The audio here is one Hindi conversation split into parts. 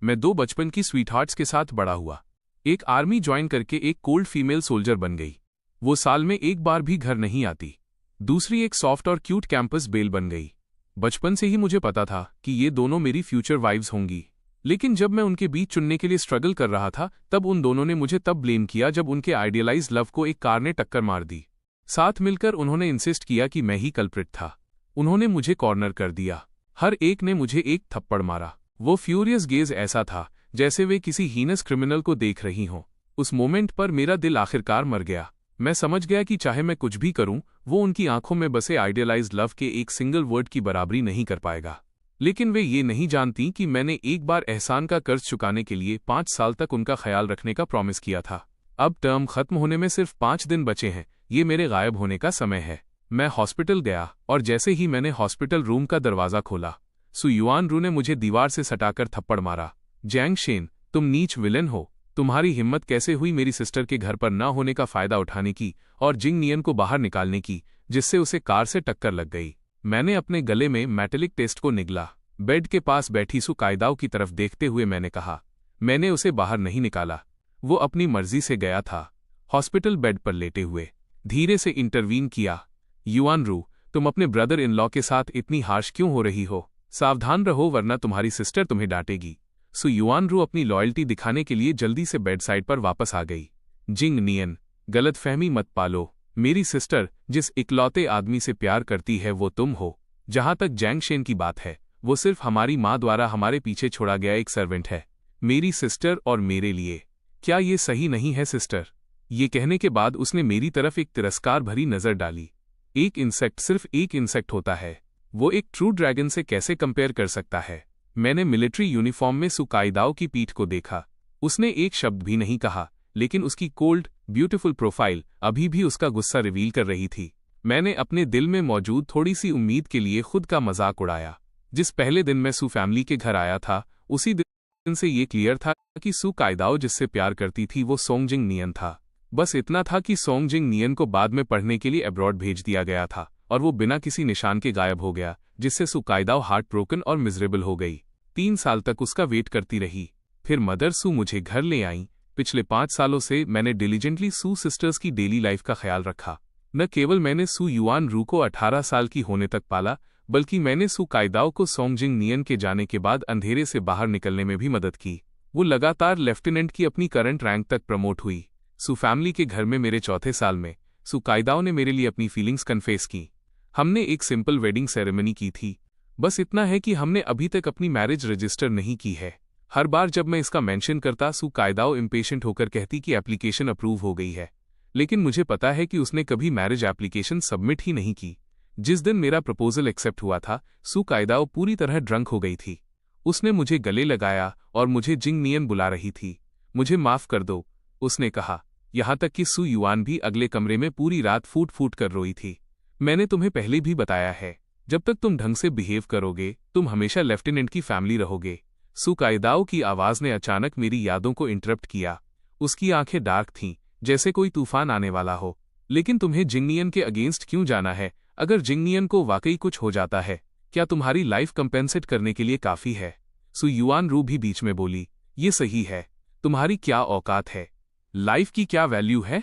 मैं 2 बचपन की स्वीटहार्ट्स के साथ बड़ा हुआ। एक आर्मी ज्वाइन करके एक कोल्ड फीमेल सोल्जर बन गई। वो साल में एक बार भी घर नहीं आती। दूसरी एक सॉफ्ट और क्यूट कैंपस बेल बन गई। बचपन से ही मुझे पता था कि ये दोनों मेरी फ्यूचर वाइफ्स होंगी। लेकिन जब मैं उनके बीच चुनने के लिए स्ट्रगल कर रहा था, तब उन दोनों ने मुझे तब ब्लेम किया जब उनके आइडियलाइज लव को एक कार ने टक्कर मार दी। साथ मिलकर उन्होंने इंसिस्ट किया कि मैं ही कल्प्रिट था। उन्होंने मुझे कॉर्नर कर दिया। हर एक ने मुझे एक थप्पड़ मारा। वो फ्यूरियस गेज ऐसा था जैसे वे किसी हीनस क्रिमिनल को देख रही हों। उस मोमेंट पर मेरा दिल आखिरकार मर गया। मैं समझ गया कि चाहे मैं कुछ भी करूं, वो उनकी आंखों में बसे आइडियलाइज्ड लव के एक सिंगल वर्ड की बराबरी नहीं कर पाएगा। लेकिन वे ये नहीं जानती कि मैंने एक बार एहसान का कर्ज चुकाने के लिए 5 साल तक उनका ख्याल रखने का प्रॉमिस किया था। अब टर्म खत्म होने में सिर्फ 5 दिन बचे हैं। ये मेरे गायब होने का समय है। मैं हॉस्पिटल गया और जैसे ही मैंने हॉस्पिटल रूम का दरवाजा खोला, सु युआन रू ने मुझे दीवार से सटाकर थप्पड़ मारा। जैंग शेन, तुम नीच विलेन हो। तुम्हारी हिम्मत कैसे हुई मेरी सिस्टर के घर पर न होने का फायदा उठाने की और जिंग नियन को बाहर निकालने की, जिससे उसे कार से टक्कर लग गई। मैंने अपने गले में मेटेलिक टेस्ट को निगला। बेड के पास बैठी सु कायदाओ की तरफ देखते हुए मैंने कहा, मैंने उसे बाहर नहीं निकाला। वो अपनी मर्जी से गया था। हॉस्पिटल बेड पर लेटे हुए धीरे से इंटरवीन किया। युआन रू, तुम अपने ब्रदर इन लॉ के साथ इतनी हार्श क्यों हो रही हो? सावधान रहो वरना तुम्हारी सिस्टर तुम्हें डांटेगी। सु युआन रू अपनी लॉयल्टी दिखाने के लिए जल्दी से बेड साइड पर वापस आ गई। जिंग नियन, गलतफहमी मत पालो। मेरी सिस्टर जिस इकलौते आदमी से प्यार करती है वो तुम हो। जहां तक जैंग शेन की बात है, वो सिर्फ हमारी माँ द्वारा हमारे पीछे छोड़ा गया एक सर्वेंट है। मेरी सिस्टर और मेरे लिए। क्या ये सही नहीं है सिस्टर? ये कहने के बाद उसने मेरी तरफ एक तिरस्कार भरी नजर डाली। एक इंसेक्ट सिर्फ एक इंसेक्ट होता है। वो एक ट्रू ड्रैगन से कैसे कंपेयर कर सकता है? मैंने मिलिट्री यूनिफॉर्म में सु कायदाओ की पीठ को देखा। उसने एक शब्द भी नहीं कहा, लेकिन उसकी कोल्ड, ब्यूटीफुल प्रोफाइल अभी भी उसका गुस्सा रिवील कर रही थी। मैंने अपने दिल में मौजूद थोड़ी सी उम्मीद के लिए खुद का मजाक उड़ाया। जिस पहले दिन मैं सु फैमिली के घर आया था, उसी दिन से ये क्लियर था कि सु कायदाओ जिससे प्यार करती थी वो सोंगजिंग नियन था। बस इतना था कि सोंगजिंग नियन को बाद में पढ़ने के लिए अब्रॉड भेज दिया गया था और वो बिना किसी निशान के गायब हो गया, जिससे सु कायदाओ हार्ट ब्रोकन और मिजरेबल हो गई। 3 साल तक उसका वेट करती रही। फिर मदर सु मुझे घर ले आई। पिछले 5 सालों से मैंने डिलीजेंटली सु सिस्टर्स की डेली लाइफ का ख्याल रखा। न केवल मैंने सु युआन रू को 18 साल की होने तक पाला, बल्कि मैंने सु कायदाओ को सोंगजिंग नियन के जाने के बाद अंधेरे से बाहर निकलने में भी मदद की। वो लगातार लेफ्टिनेंट की अपनी करंट रैंक तक प्रमोट हुई। सु फैमिली के घर में मेरे चौथे साल में सु कायदाओ ने मेरे लिए अपनी फीलिंग्स कन्फेस की। हमने एक सिंपल वेडिंग सेरेमनी की थी। बस इतना है कि हमने अभी तक अपनी मैरिज रजिस्टर नहीं की है। हर बार जब मैं इसका मेंशन करता, सु कायदाओ इम्पेशेंट होकर कहती कि एप्लीकेशन अप्रूव हो गई है। लेकिन मुझे पता है कि उसने कभी मैरिज एप्लीकेशन सबमिट ही नहीं की। जिस दिन मेरा प्रपोजल एक्सेप्ट हुआ था, सु कायदाओ पूरी तरह ड्रंक हो गई थी। उसने मुझे गले लगाया और मुझे जिंग नियन बुला रही थी। मुझे माफ कर दो, उसने कहा। यहाँ तक कि सु युआन भी अगले कमरे में पूरी रात फूट फूट कर रोई थी। मैंने तुम्हें पहले भी बताया है, जब तक तुम ढंग से बिहेव करोगे, तुम हमेशा लेफ्टिनेंट की फैमिली रहोगे। सु कायदाओ की आवाज ने अचानक मेरी यादों को इंटरप्ट किया। उसकी आंखें डार्क थीं, जैसे कोई तूफान आने वाला हो। लेकिन तुम्हें जिंग नियन के अगेंस्ट क्यों जाना है? अगर जिंग नियन को वाकई कुछ हो जाता है, क्या तुम्हारी लाइफ कंपेंसेट करने के लिए काफी है? सु युआन रू भी बीच में बोली, ये सही है। तुम्हारी क्या औकात है? लाइफ की क्या वैल्यू है?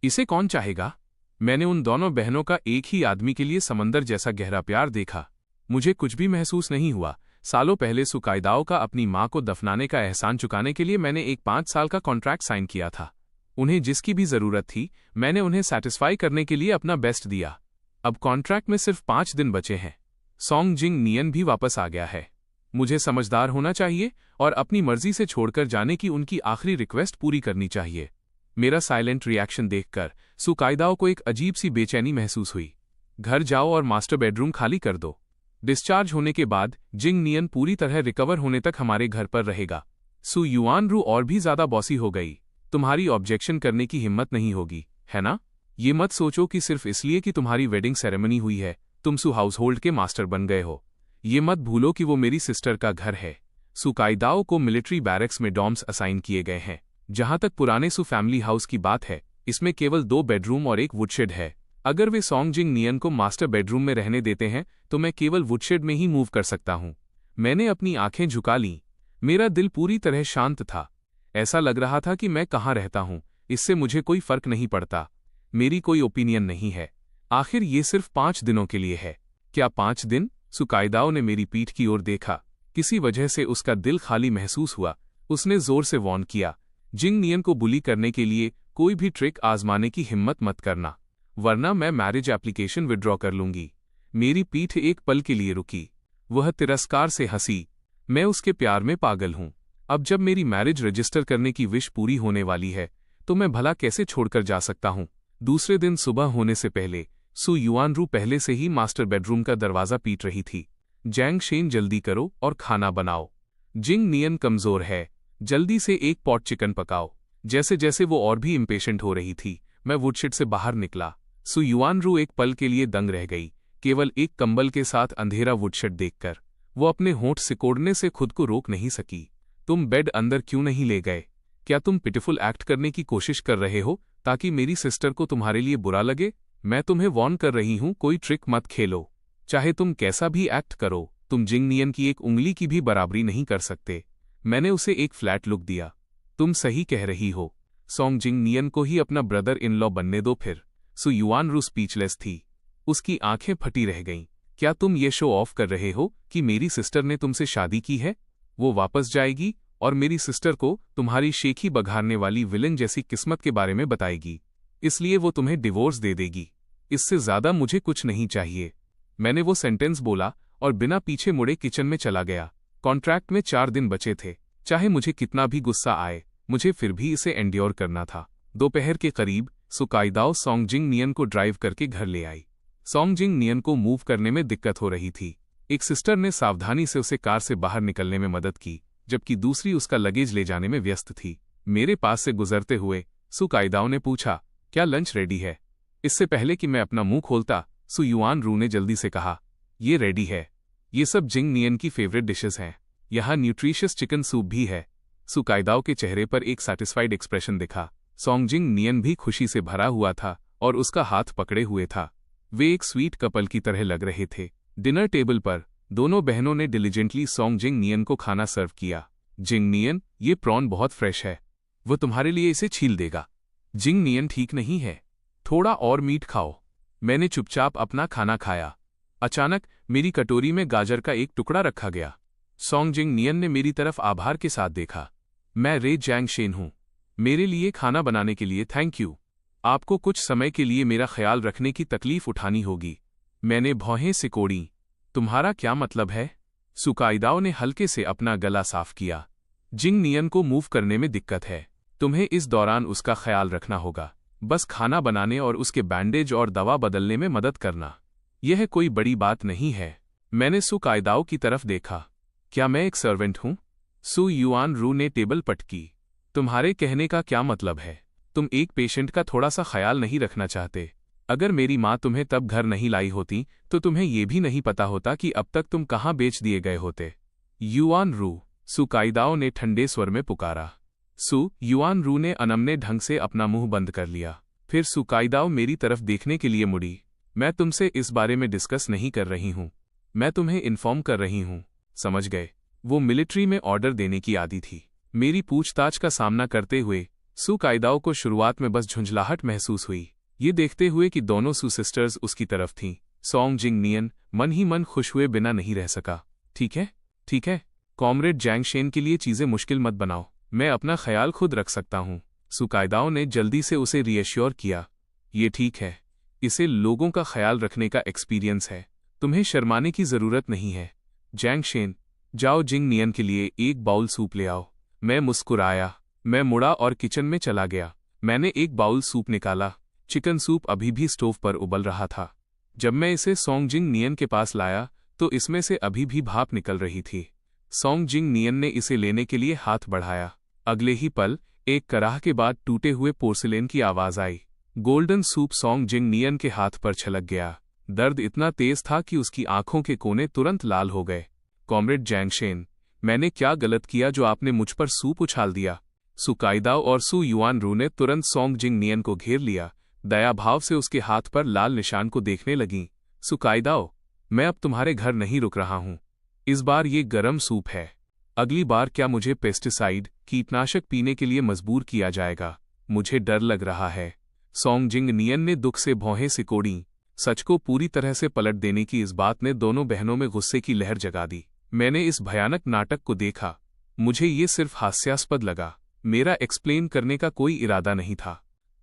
इसे कौन चाहेगा? मैंने उन दोनों बहनों का एक ही आदमी के लिए समंदर जैसा गहरा प्यार देखा। मुझे कुछ भी महसूस नहीं हुआ। सालों पहले सु कायदाओ का अपनी माँ को दफनाने का एहसान चुकाने के लिए मैंने एक 5 साल का कॉन्ट्रैक्ट साइन किया था। उन्हें जिसकी भी जरूरत थी, मैंने उन्हें सेटिस्फाई करने के लिए अपना बेस्ट दिया। अब कॉन्ट्रैक्ट में सिर्फ 5 दिन बचे हैं। सोंगजिंग नियन भी वापस आ गया है। मुझे समझदार होना चाहिए और अपनी मर्जी से छोड़कर जाने की उनकी आखिरी रिक्वेस्ट पूरी करनी चाहिए। मेरा साइलेंट रिएक्शन देखकर सु कायदाओ को एक अजीब सी बेचैनी महसूस हुई। घर जाओ और मास्टर बेडरूम खाली कर दो। डिस्चार्ज होने के बाद जिंग नियन पूरी तरह रिकवर होने तक हमारे घर पर रहेगा। सु युआन रू और भी ज्यादा बॉसी हो गई। तुम्हारी ऑब्जेक्शन करने की हिम्मत नहीं होगी, है ना? ये मत सोचो कि सिर्फ इसलिए कि तुम्हारी वेडिंग सेरेमनी हुई है, तुम सु हाउसहोल्ड के मास्टर बन गए हो। ये मत भूलो कि वो मेरी सिस्टर का घर है। सु कायदाओ को मिलिट्री बैरक्स में डॉर्म्स असाइन किए गए हैं। जहां तक पुराने सु फैमिली हाउस की बात है, इसमें केवल 2 बेडरूम और एक वुडशेड है। अगर वे सोंगजिंग नियन को मास्टर बेडरूम में रहने देते हैं, तो मैं केवल वुडशेड में ही मूव कर सकता हूं। मैंने अपनी आंखें झुका लीं। मेरा दिल पूरी तरह शांत था। ऐसा लग रहा था कि मैं कहाँ रहता हूँ, इससे मुझे कोई फर्क नहीं पड़ता। मेरी कोई ओपिनियन नहीं है। आखिर ये सिर्फ 5 दिनों के लिए है। क्या 5 दिन? सुकाइदाओ ने मेरी पीठ की ओर देखा। किसी वजह से उसका दिल खाली महसूस हुआ। उसने जोर से वार्न किया, जिंग नियन को बुली करने के लिए कोई भी ट्रिक आजमाने की हिम्मत मत करना, वरना मैं मैरिज एप्लीकेशन विड्रॉ कर लूंगी। मेरी पीठ एक पल के लिए रुकी। वह तिरस्कार से हंसी। मैं उसके प्यार में पागल हूं। अब जब मेरी मैरिज रजिस्टर करने की विश पूरी होने वाली है तो मैं भला कैसे छोड़कर जा सकता हूं। दूसरे दिन सुबह होने से पहले सु युआनरू पहले से ही मास्टर बेडरूम का दरवाजा पीट रही थी। जैंग शेन, जल्दी करो और खाना बनाओ। जिंग नियन कमजोर है, जल्दी से एक पॉट चिकन पकाओ। जैसे जैसे वो और भी इम्पेशेंट हो रही थी, मैं वुडशेड से बाहर निकला। सु युआनरू एक पल के लिए दंग रह गई, केवल एक कंबल के साथ अंधेरा वुडशेड देखकर। वो अपने होंठ सिकोड़ने से खुद को रोक नहीं सकी। तुम बेड अंदर क्यों नहीं ले गए? क्या तुम पिटिफुल एक्ट करने की कोशिश कर रहे हो ताकि मेरी सिस्टर को तुम्हारे लिए बुरा लगे? मैं तुम्हें वॉर्न कर रही हूं, कोई ट्रिक मत खेलो। चाहे तुम कैसा भी एक्ट करो, तुम जिंग नियन की एक उंगली की भी बराबरी नहीं कर सकते। मैंने उसे एक फ्लैट लुक दिया। तुम सही कह रही हो। सॉन्ग जिंग नियन को ही अपना ब्रदर इन लॉ बनने दो फिर। सु युआनरू स्पीचलेस थी। उसकी आंखें फटी रह गईं। क्या तुम ये शो ऑफ कर रहे हो कि मेरी सिस्टर ने तुमसे शादी की है? वो वापस जाएगी और मेरी सिस्टर को तुम्हारी शेखी बघारने वाली विलन जैसी किस्मत के बारे में बताएगी, इसलिए वो तुम्हें डिवोर्स दे देगी। इससे ज्यादा मुझे कुछ नहीं चाहिए। मैंने वो सेंटेंस बोला और बिना पीछे मुड़े किचन में चला गया। कॉन्ट्रैक्ट में 4 दिन बचे थे। चाहे मुझे कितना भी गुस्सा आए, मुझे फिर भी इसे एंड्योर करना था। दोपहर के करीब सुकाइदाओ सॉन्गजिंग नियन को ड्राइव करके घर ले आई। सॉन्गजिंग नियन को मूव करने में दिक्कत हो रही थी। एक सिस्टर ने सावधानी से उसे कार से बाहर निकलने में मदद की, जबकि दूसरी उसका लगेज ले जाने में व्यस्त थी। मेरे पास से गुजरते हुए सुकाइदाओ ने पूछा, क्या लंच रेडी है? इससे पहले कि मैं अपना मुंह खोलता, सु युआनरू ने जल्दी से कहा, ये रेडी है। ये सब जिंग नियन की फेवरेट डिशेस हैं। यहाँ न्यूट्रिशियस चिकन सूप भी है। सुकाइदाओ के चेहरे पर एक सैटिस्फाइड एक्सप्रेशन दिखा। सॉन्गजिंग नियन भी खुशी से भरा हुआ था और उसका हाथ पकड़े हुए था। वे एक स्वीट कपल की तरह लग रहे थे। डिनर टेबल पर दोनों बहनों ने डिलीजेंटली सॉन्गजिंग नियन को खाना सर्व किया। जिंग नियन, ये प्रॉन बहुत फ्रेश है, वो तुम्हारे लिए इसे छील देगा। जिंग नियन, ठीक नहीं है, थोड़ा और मीट खाओ। मैंने चुपचाप अपना खाना खाया। अचानक मेरी कटोरी में गाजर का एक टुकड़ा रखा गया। सॉन्गजिंग नियन ने मेरी तरफ आभार के साथ देखा। मैं रे जैंग शेन हूं। मेरे लिए खाना बनाने के लिए थैंक यू। आपको कुछ समय के लिए मेरा ख्याल रखने की तकलीफ उठानी होगी। मैंने भौहें सिकोड़ी। तुम्हारा क्या मतलब है? सुकाइदाओ ने हल्के से अपना गला साफ किया। जिंग नियन को मूव करने में दिक्कत है। तुम्हें इस दौरान उसका ख्याल रखना होगा। बस खाना बनाने और उसके बैंडेज और दवा बदलने में मदद करना। यह कोई बड़ी बात नहीं है। मैंने सुकाइदाओ की तरफ देखा। क्या मैं एक सर्वेंट हूं? सु युआनरू ने टेबल पटकी। तुम्हारे कहने का क्या मतलब है? तुम एक पेशेंट का थोड़ा सा ख्याल नहीं रखना चाहते? अगर मेरी माँ तुम्हें तब घर नहीं लाई होती तो तुम्हें यह भी नहीं पता होता कि अब तक तुम कहाँ बेच दिए गए होते। युआनरू, सुकाइदाओ ने ठंडे स्वर में पुकारा। सु युआनरू ने अनमने ढंग से अपना मुंह बंद कर लिया। फिर सुकाइदाओ मेरी तरफ देखने के लिए मुड़ी। मैं तुमसे इस बारे में डिस्कस नहीं कर रही हूं, मैं तुम्हें इन्फॉर्म कर रही हूं, समझ गए? वो मिलिट्री में ऑर्डर देने की आदी थी। मेरी पूछताछ का सामना करते हुए सुकाइदाओ को शुरुआत में बस झुंझलाहट महसूस हुई। ये देखते हुए कि दोनों सु सिस्टर्स उसकी तरफ थीं, सॉन्गजिंग नियन मन ही मन खुश हुए बिना नहीं रह सका। ठीक है, ठीक है, कॉमरेड जैंग शेन के लिए चीजें मुश्किल मत बनाओ, मैं अपना ख्याल खुद रख सकता हूं। सुकाइदाओ ने जल्दी से उसे रीएश्योर किया। ये ठीक है, इसे लोगों का ख्याल रखने का एक्सपीरियंस है, तुम्हें शर्माने की जरूरत नहीं है। जैंग शेन, जाओ जिंग नियन के लिए एक बाउल सूप ले आओ। मैं मुस्कुराया। मैं मुड़ा और किचन में चला गया। मैंने एक बाउल सूप निकाला। चिकन सूप अभी भी स्टोव पर उबल रहा था। जब मैं इसे सॉन्गजिंग नियन के पास लाया तो इसमें से अभी भी भाप निकल रही थी। सॉन्गजिंग नियन ने इसे लेने के लिए हाथ बढ़ाया। अगले ही पल एक कराह के बाद टूटे हुए पोर्सिलेन की आवाज आई। गोल्डन सूप सॉन्गजिंग नियन के हाथ पर छलक गया। दर्द इतना तेज था कि उसकी आंखों के कोने तुरंत लाल हो गए। कॉमरेड जैंग शेन, मैंने क्या गलत किया जो आपने मुझ पर सूप उछाल दिया? सुकाइदाओ और सु युआनरू ने तुरंत सॉन्गजिंग नियन को घेर लिया। दया भाव से उसके हाथ पर लाल निशान को देखने लगीं। सुकाइदाओ, मैं अब तुम्हारे घर नहीं रुक रहा हूं। इस बार ये गरम सूप है। अगली बार क्या मुझे पेस्टिसाइड कीटनाशक पीने के लिए मजबूर किया जाएगा? मुझे डर लग रहा है। सोंग जिंग नियन ने दुख से भौहें सिकोड़ी। सच को पूरी तरह से पलट देने की इस बात ने दोनों बहनों में गुस्से की लहर जगा दी। मैंने इस भयानक नाटक को देखा। मुझे ये सिर्फ हास्यास्पद लगा। मेरा एक्सप्लेन करने का कोई इरादा नहीं था।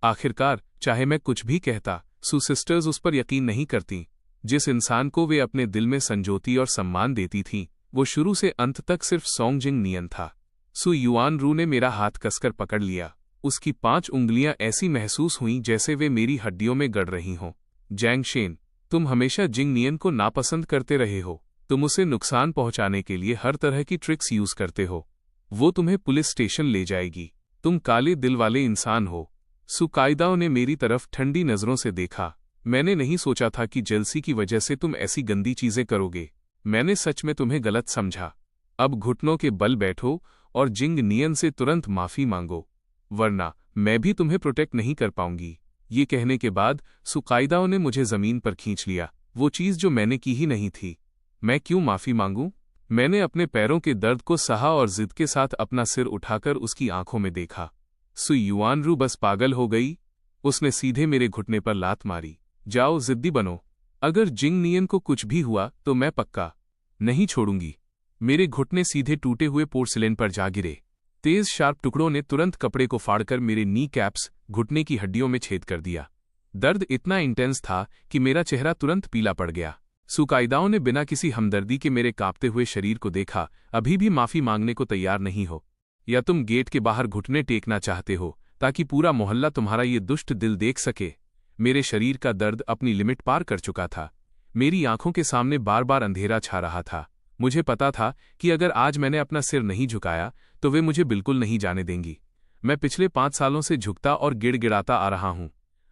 आखिरकार चाहे मैं कुछ भी कहता, सू सिस्टर्स उस पर यकीन नहीं करती। जिस इंसान को वे अपने दिल में संजोती और सम्मान देती थीं, वो शुरू से अंत तक सिर्फ सोंग जिंग नियन था। सू युआन रू ने मेरा हाथ कसकर पकड़ लिया। उसकी 5 उंगलियां ऐसी महसूस हुईं जैसे वे मेरी हड्डियों में गड़ रही हों। जैंग शेन, तुम हमेशा जिंग नियन को नापसंद करते रहे हो। तुम उसे नुकसान पहुंचाने के लिए हर तरह की ट्रिक्स यूज करते हो। वो तुम्हें पुलिस स्टेशन ले जाएगी। तुम काले दिल वाले इंसान हो। सुकाइदाओ ने मेरी तरफ ठंडी नजरों से देखा। मैंने नहीं सोचा था कि जेलसी की वजह से तुम ऐसी गंदी चीजें करोगे। मैंने सच में तुम्हें गलत समझा। अब घुटनों के बल बैठो और जिंग नियन से तुरंत माफी मांगो, वरना मैं भी तुम्हें प्रोटेक्ट नहीं कर पाऊंगी। ये कहने के बाद सुकाइदाओ ने मुझे जमीन पर खींच लिया, वो चीज जो मैंने की ही नहीं थी। मैं क्यों माफी मांगूं? मैंने अपने पैरों के दर्द को सहा और जिद के साथ अपना सिर उठाकर उसकी आंखों में देखा। सु युआन रू बस पागल हो गई। उसने सीधे मेरे घुटने पर लात मारी। जाओ, जिद्दी बनो। अगर जिंग नियन को कुछ भी हुआ तो मैं पक्का नहीं छोड़ूंगी। मेरे घुटने सीधे टूटे हुए पोर्सिलेन पर जा गिरे। तेज शार्प टुकड़ों ने तुरंत कपड़े को फाड़कर मेरे नी कैप्स, घुटने की हड्डियों में छेद कर दिया। दर्द इतना इंटेंस था कि मेरा चेहरा तुरंत पीला पड़ गया। सुकाइदाओ ने बिना किसी हमदर्दी के मेरे कांपते हुए शरीर को देखा। अभी भी माफी मांगने को तैयार नहीं हो, या तुम गेट के बाहर घुटने टेकना चाहते हो ताकि पूरा मोहल्ला तुम्हारा ये दुष्ट दिल देख सके? मेरे शरीर का दर्द अपनी लिमिट पार कर चुका था। मेरी आंखों के सामने बार बार अंधेरा छा रहा था। मुझे पता था कि अगर आज मैंने अपना सिर नहीं झुकाया तो वे मुझे बिल्कुल नहीं जाने देंगी। मैं पिछले 5 सालों से झुकता और गिड़गिड़ाता आ रहा हूं।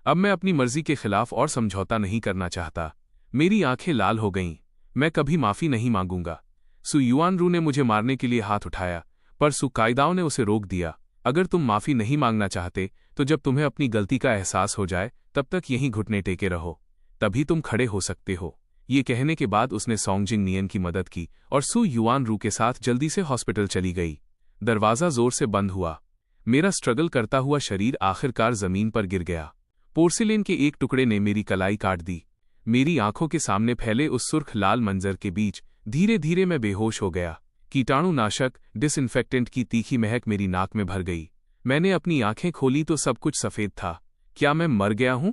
अब मैं अपनी मर्जी के खिलाफ और समझौता नहीं करना चाहता। मेरी आंखें लाल हो गईं। मैं कभी माफी नहीं मांगूंगा। सु युआन रू ने मुझे मारने के लिए हाथ उठाया, पर सुकाइदाओ ने उसे रोक दिया। अगर तुम माफी नहीं मांगना चाहते तो जब तुम्हें अपनी गलती का एहसास हो जाए तब तक यहीं घुटने टेके रहो, तभी तुम खड़े हो सकते हो। ये कहने के बाद उसने सोंग जिंग नियन की मदद की और सु युआन रू के साथ जल्दी से हॉस्पिटल चली गई। दरवाजा जोर से बंद हुआ। मेरा स्ट्रगल करता हुआ शरीर आखिरकार जमीन पर गिर गया। पोर्सिलेन के एक टुकड़े ने मेरी कलाई काट दी। मेरी आंखों के सामने फैले उस सुर्ख लाल मंजर के बीच धीरे धीरे मैं बेहोश हो गया। कीटाणुनाशक डिसइंफेक्टेंट की तीखी महक मेरी नाक में भर गई। मैंने अपनी आंखें खोली तो सब कुछ सफेद था। क्या मैं मर गया हूं?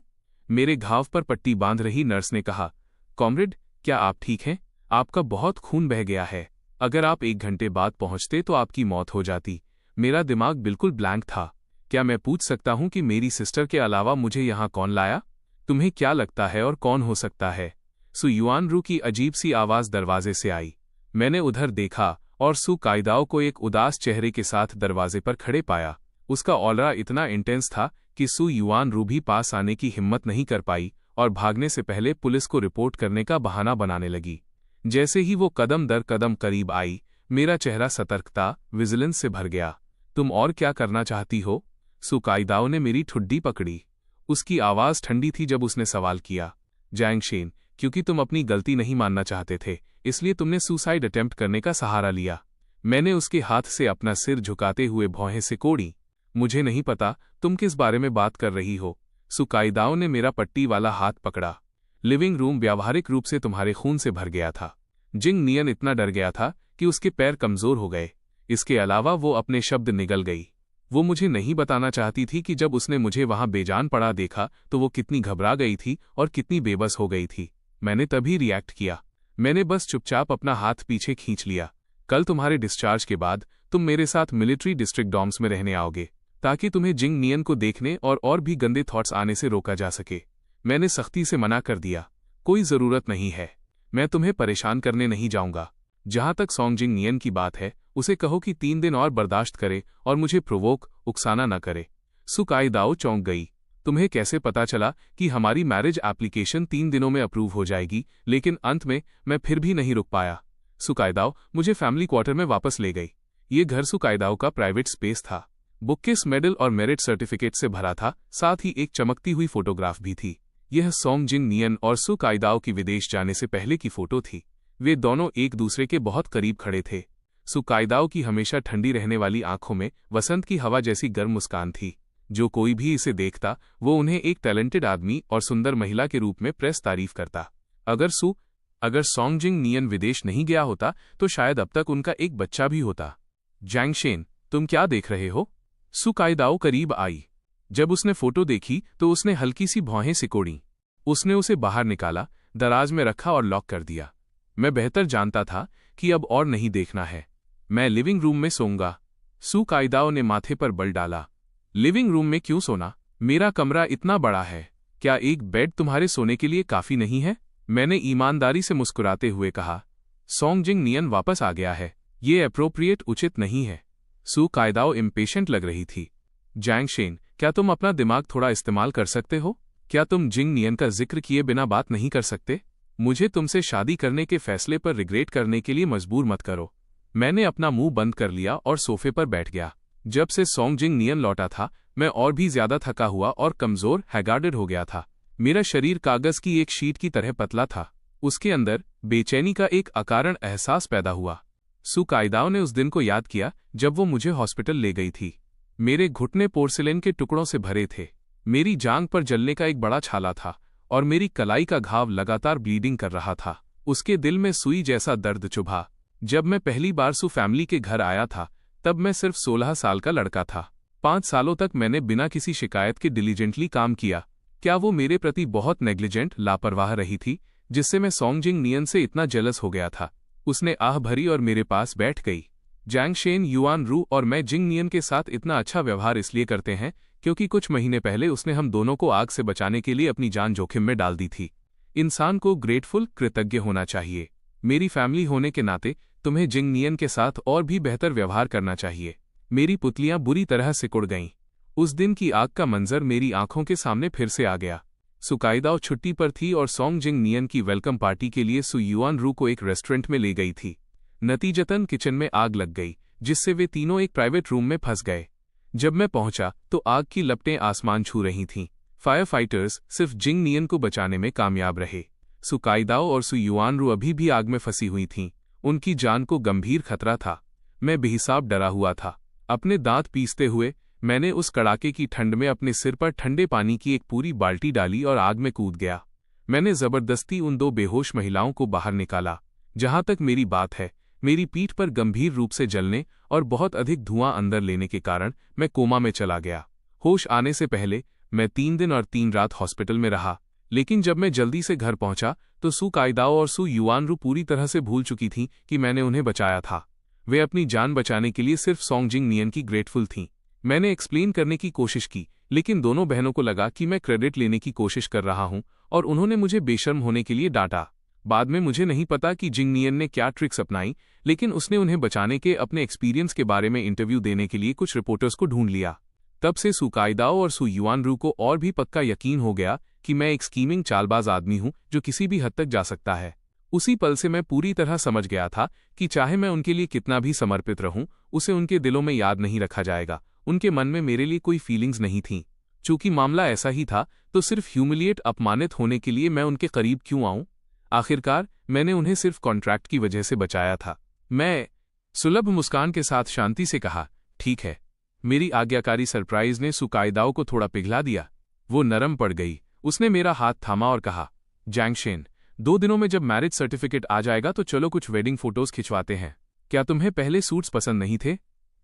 मेरे घाव पर पट्टी बांध रही नर्स ने कहा, कॉमरेड, क्या आप ठीक हैं? आपका बहुत खून बह गया है। अगर आप 1 घंटे बाद पहुंचते तो आपकी मौत हो जाती। मेरा दिमाग बिल्कुल ब्लैंक था। क्या मैं पूछ सकता हूं कि मेरी सिस्टर के अलावा मुझे यहां कौन लाया? तुम्हें क्या लगता है और कौन हो सकता है? सु युआन रू की अजीब सी आवाज दरवाजे से आई। मैंने उधर देखा और सु काइदाओ को एक उदास चेहरे के साथ दरवाजे पर खड़े पाया। उसका ऑलरा इतना इंटेंस था कि सु युआन रू भी पास आने की हिम्मत नहीं कर पाई और भागने से पहले पुलिस को रिपोर्ट करने का बहाना बनाने लगी। जैसे ही वो कदम दर कदम करीब आई, मेरा चेहरा सतर्कता, विजिलेंस से भर गया। तुम और क्या करना चाहती हो? सुकाइदाओ ने मेरी ठुड्डी पकड़ी। उसकी आवाज ठंडी थी जब उसने सवाल किया। जैंग शेन, क्योंकि तुम अपनी गलती नहीं मानना चाहते थे, इसलिए तुमने सुसाइड अटेम्प्ट करने का सहारा लिया। मैंने उसके हाथ से अपना सिर झुकाते हुए भौहें सिकोड़ी। मुझे नहीं पता तुम किस बारे में बात कर रही हो। सुकाइदाओ ने मेरा पट्टी वाला हाथ पकड़ा। लिविंग रूम व्यावहारिक रूप से तुम्हारे खून से भर गया था। जिंग नियन इतना डर गया था कि उसके पैर कमजोर हो गए। इसके अलावा वो अपने शब्द निगल गई। वो मुझे नहीं बताना चाहती थी कि जब उसने मुझे वहां बेजान पड़ा देखा तो वो कितनी घबरा गई थी और कितनी बेबस हो गई थी। मैंने तभी रिएक्ट किया। मैंने बस चुपचाप अपना हाथ पीछे खींच लिया। कल तुम्हारे डिस्चार्ज के बाद तुम मेरे साथ मिलिट्री डिस्ट्रिक्ट डॉम्स में रहने आओगे, ताकि तुम्हें जिंग नियन को देखने और भी गंदे थॉट्स आने से रोका जा सके। मैंने सख्ती से मना कर दिया। कोई जरूरत नहीं है। मैं तुम्हें परेशान करने नहीं जाऊंगा। जहां तक सोंग जिंग नियन की बात है, उसे कहो कि 3 दिन और बर्दाश्त करे और मुझे उकसाना न करे। सुकाइदाओ चौंक गई। तुम्हें कैसे पता चला कि हमारी मैरिज एप्लीकेशन 3 दिनों में अप्रूव हो जाएगी? लेकिन अंत में मैं फिर भी नहीं रुक पाया। सुकाइदाओ मुझे फैमिली क्वार्टर में वापस ले गई। ये घर सुकाइदाओ का प्राइवेट स्पेस था। बुककेस मेडल और मेरिट सर्टिफिकेट से भरा था, साथ ही एक चमकती हुई फोटोग्राफ भी थी। यह सोंग जिंग नियन और सुकाइदाओ की विदेश जाने से पहले की फोटो थी। वे दोनों एक दूसरे के बहुत करीब खड़े थे। सु कायदाओ की हमेशा ठंडी रहने वाली आंखों में वसंत की हवा जैसी गर्म मुस्कान थी। जो कोई भी इसे देखता वो उन्हें एक टैलेंटेड आदमी और सुंदर महिला के रूप में प्रेस तारीफ करता। अगर सोंगजिंग नियन विदेश नहीं गया होता तो शायद अब तक उनका एक बच्चा भी होता। जैंगशेन, तुम क्या देख रहे हो? सु कायदाओ करीब आई। जब उसने फोटो देखी तो उसने हल्की सी भौहें सिकोड़ी। उसने उसे बाहर निकाला, दराज में रखा और लॉक कर दिया। मैं बेहतर जानता था कि अब और नहीं देखना है। मैं लिविंग रूम में सोऊंगा। सु कायदाओ ने माथे पर बल डाला। लिविंग रूम में क्यों सोना? मेरा कमरा इतना बड़ा है। क्या एक बेड तुम्हारे सोने के लिए काफी नहीं है? मैंने ईमानदारी से मुस्कुराते हुए कहा। सोंगजिंग नियन वापस आ गया है। ये अप्रोप्रिएट उचित नहीं है। सु कायदाओ इम्पेशेंट लग रही थी। जैंगशेन, क्या तुम अपना दिमाग थोड़ा इस्तेमाल कर सकते हो? क्या तुम जिंग नियन का जिक्र किए बिना बात नहीं कर सकते? मुझे तुमसे शादी करने के फैसले पर रिग्रेट करने के लिए मजबूर मत करो। मैंने अपना मुंह बंद कर लिया और सोफे पर बैठ गया। जब से सोंगजिंग नियन लौटा था मैं और भी ज्यादा थका हुआ और कमजोर हैगार्डेड हो गया था। मेरा शरीर कागज की एक शीट की तरह पतला था। उसके अंदर बेचैनी का एक अकारण एहसास पैदा हुआ। सु कायदाओ ने उस दिन को याद किया जब वो मुझे हॉस्पिटल ले गई थी। मेरे घुटने पोर्सिलेन के टुकड़ों से भरे थे। मेरी जांघ पर जलने का एक बड़ा छाला था और मेरी कलाई का घाव लगातार ब्लीडिंग कर रहा था। उसके दिल में सुई जैसा दर्द चुभा। जब मैं पहली बार सु फैमिली के घर आया था तब मैं सिर्फ 16 साल का लड़का था। 5 सालों तक मैंने बिना किसी शिकायत के डिलीजेंटली काम किया। क्या वो मेरे प्रति बहुत नेग्लिजेंट लापरवाह रही थी जिससे मैं सोंगजिंग नियन से इतना जेलस हो गया था? उसने आह भरी और मेरे पास बैठ गई। जैंगशेन, युआन रू और मैं जिंग नियन के साथ इतना अच्छा व्यवहार इसलिए करते हैं क्योंकि कुछ महीने पहले उसने हम दोनों को आग से बचाने के लिए अपनी जान जोखिम में डाल दी थी। इंसान को ग्रेटफुल, कृतज्ञ होना चाहिए। मेरी फैमिली होने के नाते तुम्हें जिंग नियन के साथ और भी बेहतर व्यवहार करना चाहिए। मेरी पुतलियां बुरी तरह सिकुड़ गईं। उस दिन की आग का मंजर मेरी आंखों के सामने फिर से आ गया। सु कायदाओ छुट्टी पर थी और सोंगजिंग नियन की वेलकम पार्टी के लिए सु युआन रू को एक रेस्टोरेंट में ले गई थी। नतीजतन किचन में आग लग गई जिससे वे तीनों एक प्राइवेट रूम में फंस गए। जब मैं पहुंचा तो आग की लपटें आसमान छू रही थीं। फायर फाइटर्स सिर्फ जिंग नियन को बचाने में कामयाब रहे। सु कायदाओ और सु युआन रू अभी भी आग में फंसी हुई थीं। उनकी जान को गंभीर खतरा था। मैं बेहिसाब डरा हुआ था। अपने दांत पीसते हुए मैंने उस कड़ाके की ठंड में अपने सिर पर ठंडे पानी की एक पूरी बाल्टी डाली और आग में कूद गया। मैंने जबरदस्ती उन 2 बेहोश महिलाओं को बाहर निकाला। जहां तक मेरी बात है, मेरी पीठ पर गंभीर रूप से जलने और बहुत अधिक धुआं अंदर लेने के कारण मैं कोमा में चला गया। होश आने से पहले मैं 3 दिन और 3 रात हॉस्पिटल में रहा। लेकिन जब मैं जल्दी से घर पहुंचा तो सु कायदाओ और सु युआन रू पूरी तरह से भूल चुकी थीं कि मैंने उन्हें बचाया था। वे अपनी जान बचाने के लिए सिर्फ सोंगजिंग नियन की ग्रेटफुल थीं। मैंने एक्सप्लेन करने की कोशिश की लेकिन दोनों बहनों को लगा कि मैं क्रेडिट लेने की कोशिश कर रहा हूं और उन्होंने मुझे बेशर्म होने के लिए डांटा। बाद में मुझे नहीं पता कि जिंग नियन ने क्या ट्रिक्स अपनाई, लेकिन उसने उन्हें बचाने के अपने एक्सपीरियंस के बारे में इंटरव्यू देने के लिए कुछ रिपोर्टर्स को ढूंढ लिया। तब से सु कायदाओ और सु युआन रू को और भी पक्का यकीन हो गया कि मैं एक स्कीमिंग चालबाज आदमी हूं जो किसी भी हद तक जा सकता है। उसी पल से मैं पूरी तरह समझ गया था कि चाहे मैं उनके लिए कितना भी समर्पित रहूं, उसे उनके दिलों में याद नहीं रखा जाएगा। उनके मन में मेरे लिए कोई फीलिंग्स नहीं थीं। चूंकि मामला ऐसा ही था तो सिर्फ ह्यूमिलिएट, अपमानित होने के लिए मैं उनके करीब क्यों आऊं? आखिरकार मैंने उन्हें सिर्फ कॉन्ट्रैक्ट की वजह से बचाया था। मैं सुलभ मुस्कान के साथ शांति से कहा, ठीक है। मेरी आज्ञाकारी सरप्राइज ने सु कायदाओ को थोड़ा पिघला दिया। वो नरम पड़ गई। उसने मेरा हाथ थामा और कहा, जैंगशेन, 2 दिनों में जब मैरिज सर्टिफिकेट आ जाएगा तो चलो कुछ वेडिंग फोटोज खिंचवाते हैं। क्या तुम्हें पहले सूट्स पसंद नहीं थे?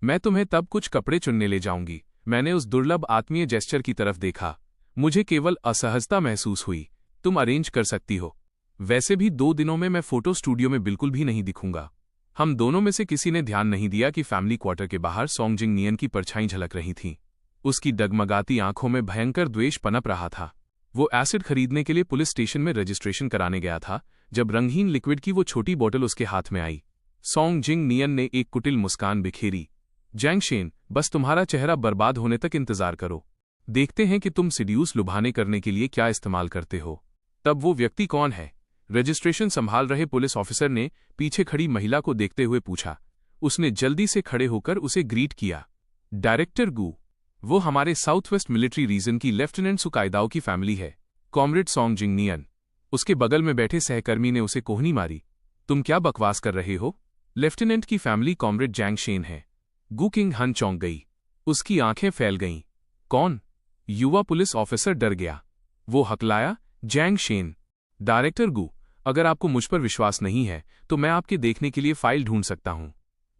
मैं तुम्हें तब कुछ कपड़े चुनने ले जाऊंगी। मैंने उस दुर्लभ आत्मीय जेस्चर की तरफ देखा। मुझे केवल असहजता महसूस हुई। तुम अरेंज कर सकती हो। वैसे भी 2 दिनों में मैं फोटो स्टूडियो में बिल्कुल भी नहीं दिखूंगा। हम दोनों में से किसी ने ध्यान नहीं दिया कि फैमिली क्वार्टर के बाहर सोंगजिंग नियन की परछाई झलक रही थी। उसकी डगमगाती आंखों में भयंकर द्वेष पनप रहा था। वो एसिड खरीदने के लिए पुलिस स्टेशन में रजिस्ट्रेशन कराने गया था जब रंगहीन लिक्विड की वो छोटी बोतल उसके हाथ में आई। सोंगजिंग नियन ने एक कुटिल मुस्कान बिखेरी। जैंगशेन, बस तुम्हारा चेहरा बर्बाद होने तक इंतजार करो। देखते हैं कि तुम सिड्यूस लुभाने करने के लिए क्या इस्तेमाल करते हो। तब वो व्यक्ति कौन है? रजिस्ट्रेशन संभाल रहे पुलिस ऑफिसर ने पीछे खड़ी महिला को देखते हुए पूछा। उसने जल्दी से खड़े होकर उसे ग्रीट किया। डायरेक्टर गू, वो हमारे साउथ वेस्ट मिलिट्री रीजन की लेफ्टिनेंट सु कायदाओ की फैमिली है, कॉमरेड सोंगजिंग नियन। उसके बगल में बैठे सहकर्मी ने उसे कोहनी मारी। तुम क्या बकवास कर रहे हो? लेफ्टिनेंट की फैमिली कॉमरेड जैंग शेन है। गू किंग हन चौंक गई। उसकी आंखें फैल गईं। कौन? युवा पुलिस ऑफिसर डर गया। वो हकलाया, जैंग शेन। डायरेक्टर गू, अगर आपको मुझ पर विश्वास नहीं है तो मैं आपके देखने के लिए फाइल ढूंढ सकता हूं।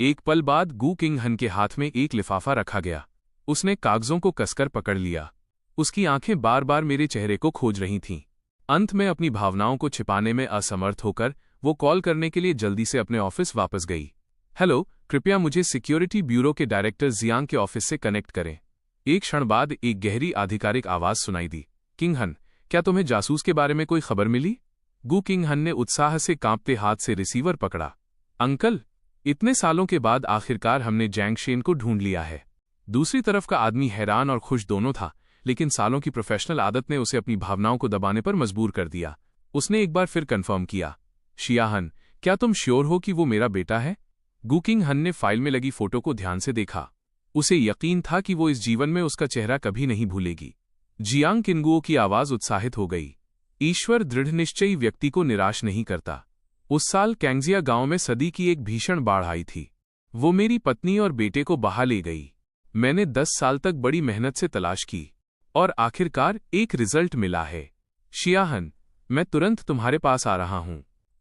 एक पल बाद गू किंग हन के हाथ में एक लिफाफा रखा गया। उसने कागजों को कसकर पकड़ लिया। उसकी आंखें बार बार मेरे चेहरे को खोज रही थीं। अंत में अपनी भावनाओं को छिपाने में असमर्थ होकर वो कॉल करने के लिए जल्दी से अपने ऑफिस वापस गई। हेलो, कृपया मुझे सिक्योरिटी ब्यूरो के डायरेक्टर जियांग के ऑफिस से कनेक्ट करें। एक क्षण बाद एक गहरी आधिकारिक आवाज सुनाई दी। किंग हन, क्या तुम्हें जासूस के बारे में कोई खबर मिली? गू किंग हन ने उत्साह से कांपते हाथ से रिसीवर पकड़ा। अंकल, इतने सालों के बाद आखिरकार हमने जैंग शेन को ढूंढ लिया है। दूसरी तरफ का आदमी हैरान और खुश दोनों था, लेकिन सालों की प्रोफेशनल आदत ने उसे अपनी भावनाओं को दबाने पर मजबूर कर दिया। उसने एक बार फिर कंफर्म किया, शियाहन, क्या तुम श्योर हो कि वो मेरा बेटा है? गू किंग हन ने फाइल में लगी फोटो को ध्यान से देखा। उसे यकीन था कि वो इस जीवन में उसका चेहरा कभी नहीं भूलेगी। जियांग किंगुओ की आवाज उत्साहित हो गई। ईश्वर दृढ़निश्चयी व्यक्ति को निराश नहीं करता। उस साल कैंगजिया गांव में सदी की एक भीषण बाढ़ आई थी। वो मेरी पत्नी और बेटे को बहा ले गई। मैंने 10 साल तक बड़ी मेहनत से तलाश की और आखिरकार एक रिजल्ट मिला है। शियाहन, मैं तुरंत तुम्हारे पास आ रहा हूं।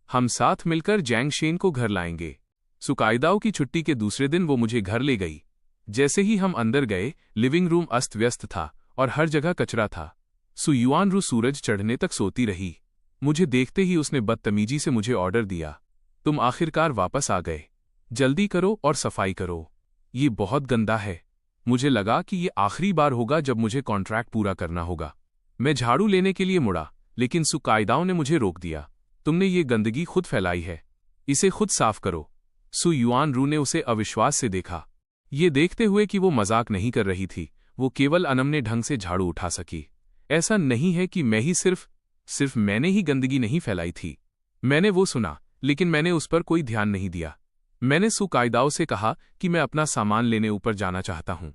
हम साथ मिलकर जैंग शेन को घर लाएंगे। सुकाइदाओ की छुट्टी के दूसरे दिन वो मुझे घर ले गई। जैसे ही हम अंदर गए, लिविंग रूम अस्त व्यस्त था और हर जगह कचरा था। सुयुआनरू सूरज चढ़ने तक सोती रही। मुझे देखते ही उसने बदतमीजी से मुझे ऑर्डर दिया, तुम आखिरकार वापस आ गए। जल्दी करो और सफाई करो। ये बहुत गंदा है। मुझे लगा कि ये आखिरी बार होगा जब मुझे कॉन्ट्रैक्ट पूरा करना होगा। मैं झाड़ू लेने के लिए मुड़ा, लेकिन सुकाइदाओ ने मुझे रोक दिया। तुमने ये गंदगी खुद फैलाई है, इसे खुद साफ करो। सुयुआनरू ने उसे अविश्वास से देखा। ये देखते हुए कि वो मजाक नहीं कर रही थी, वो केवल अनमने ढंग से झाड़ू उठा सकी। ऐसा नहीं है कि मैं ही सिर्फ मैंने ही गंदगी नहीं फैलाई थी। मैंने वो सुना, लेकिन मैंने उस पर कोई ध्यान नहीं दिया। मैंने सुकाइदाओ से कहा कि मैं अपना सामान लेने ऊपर जाना चाहता हूं।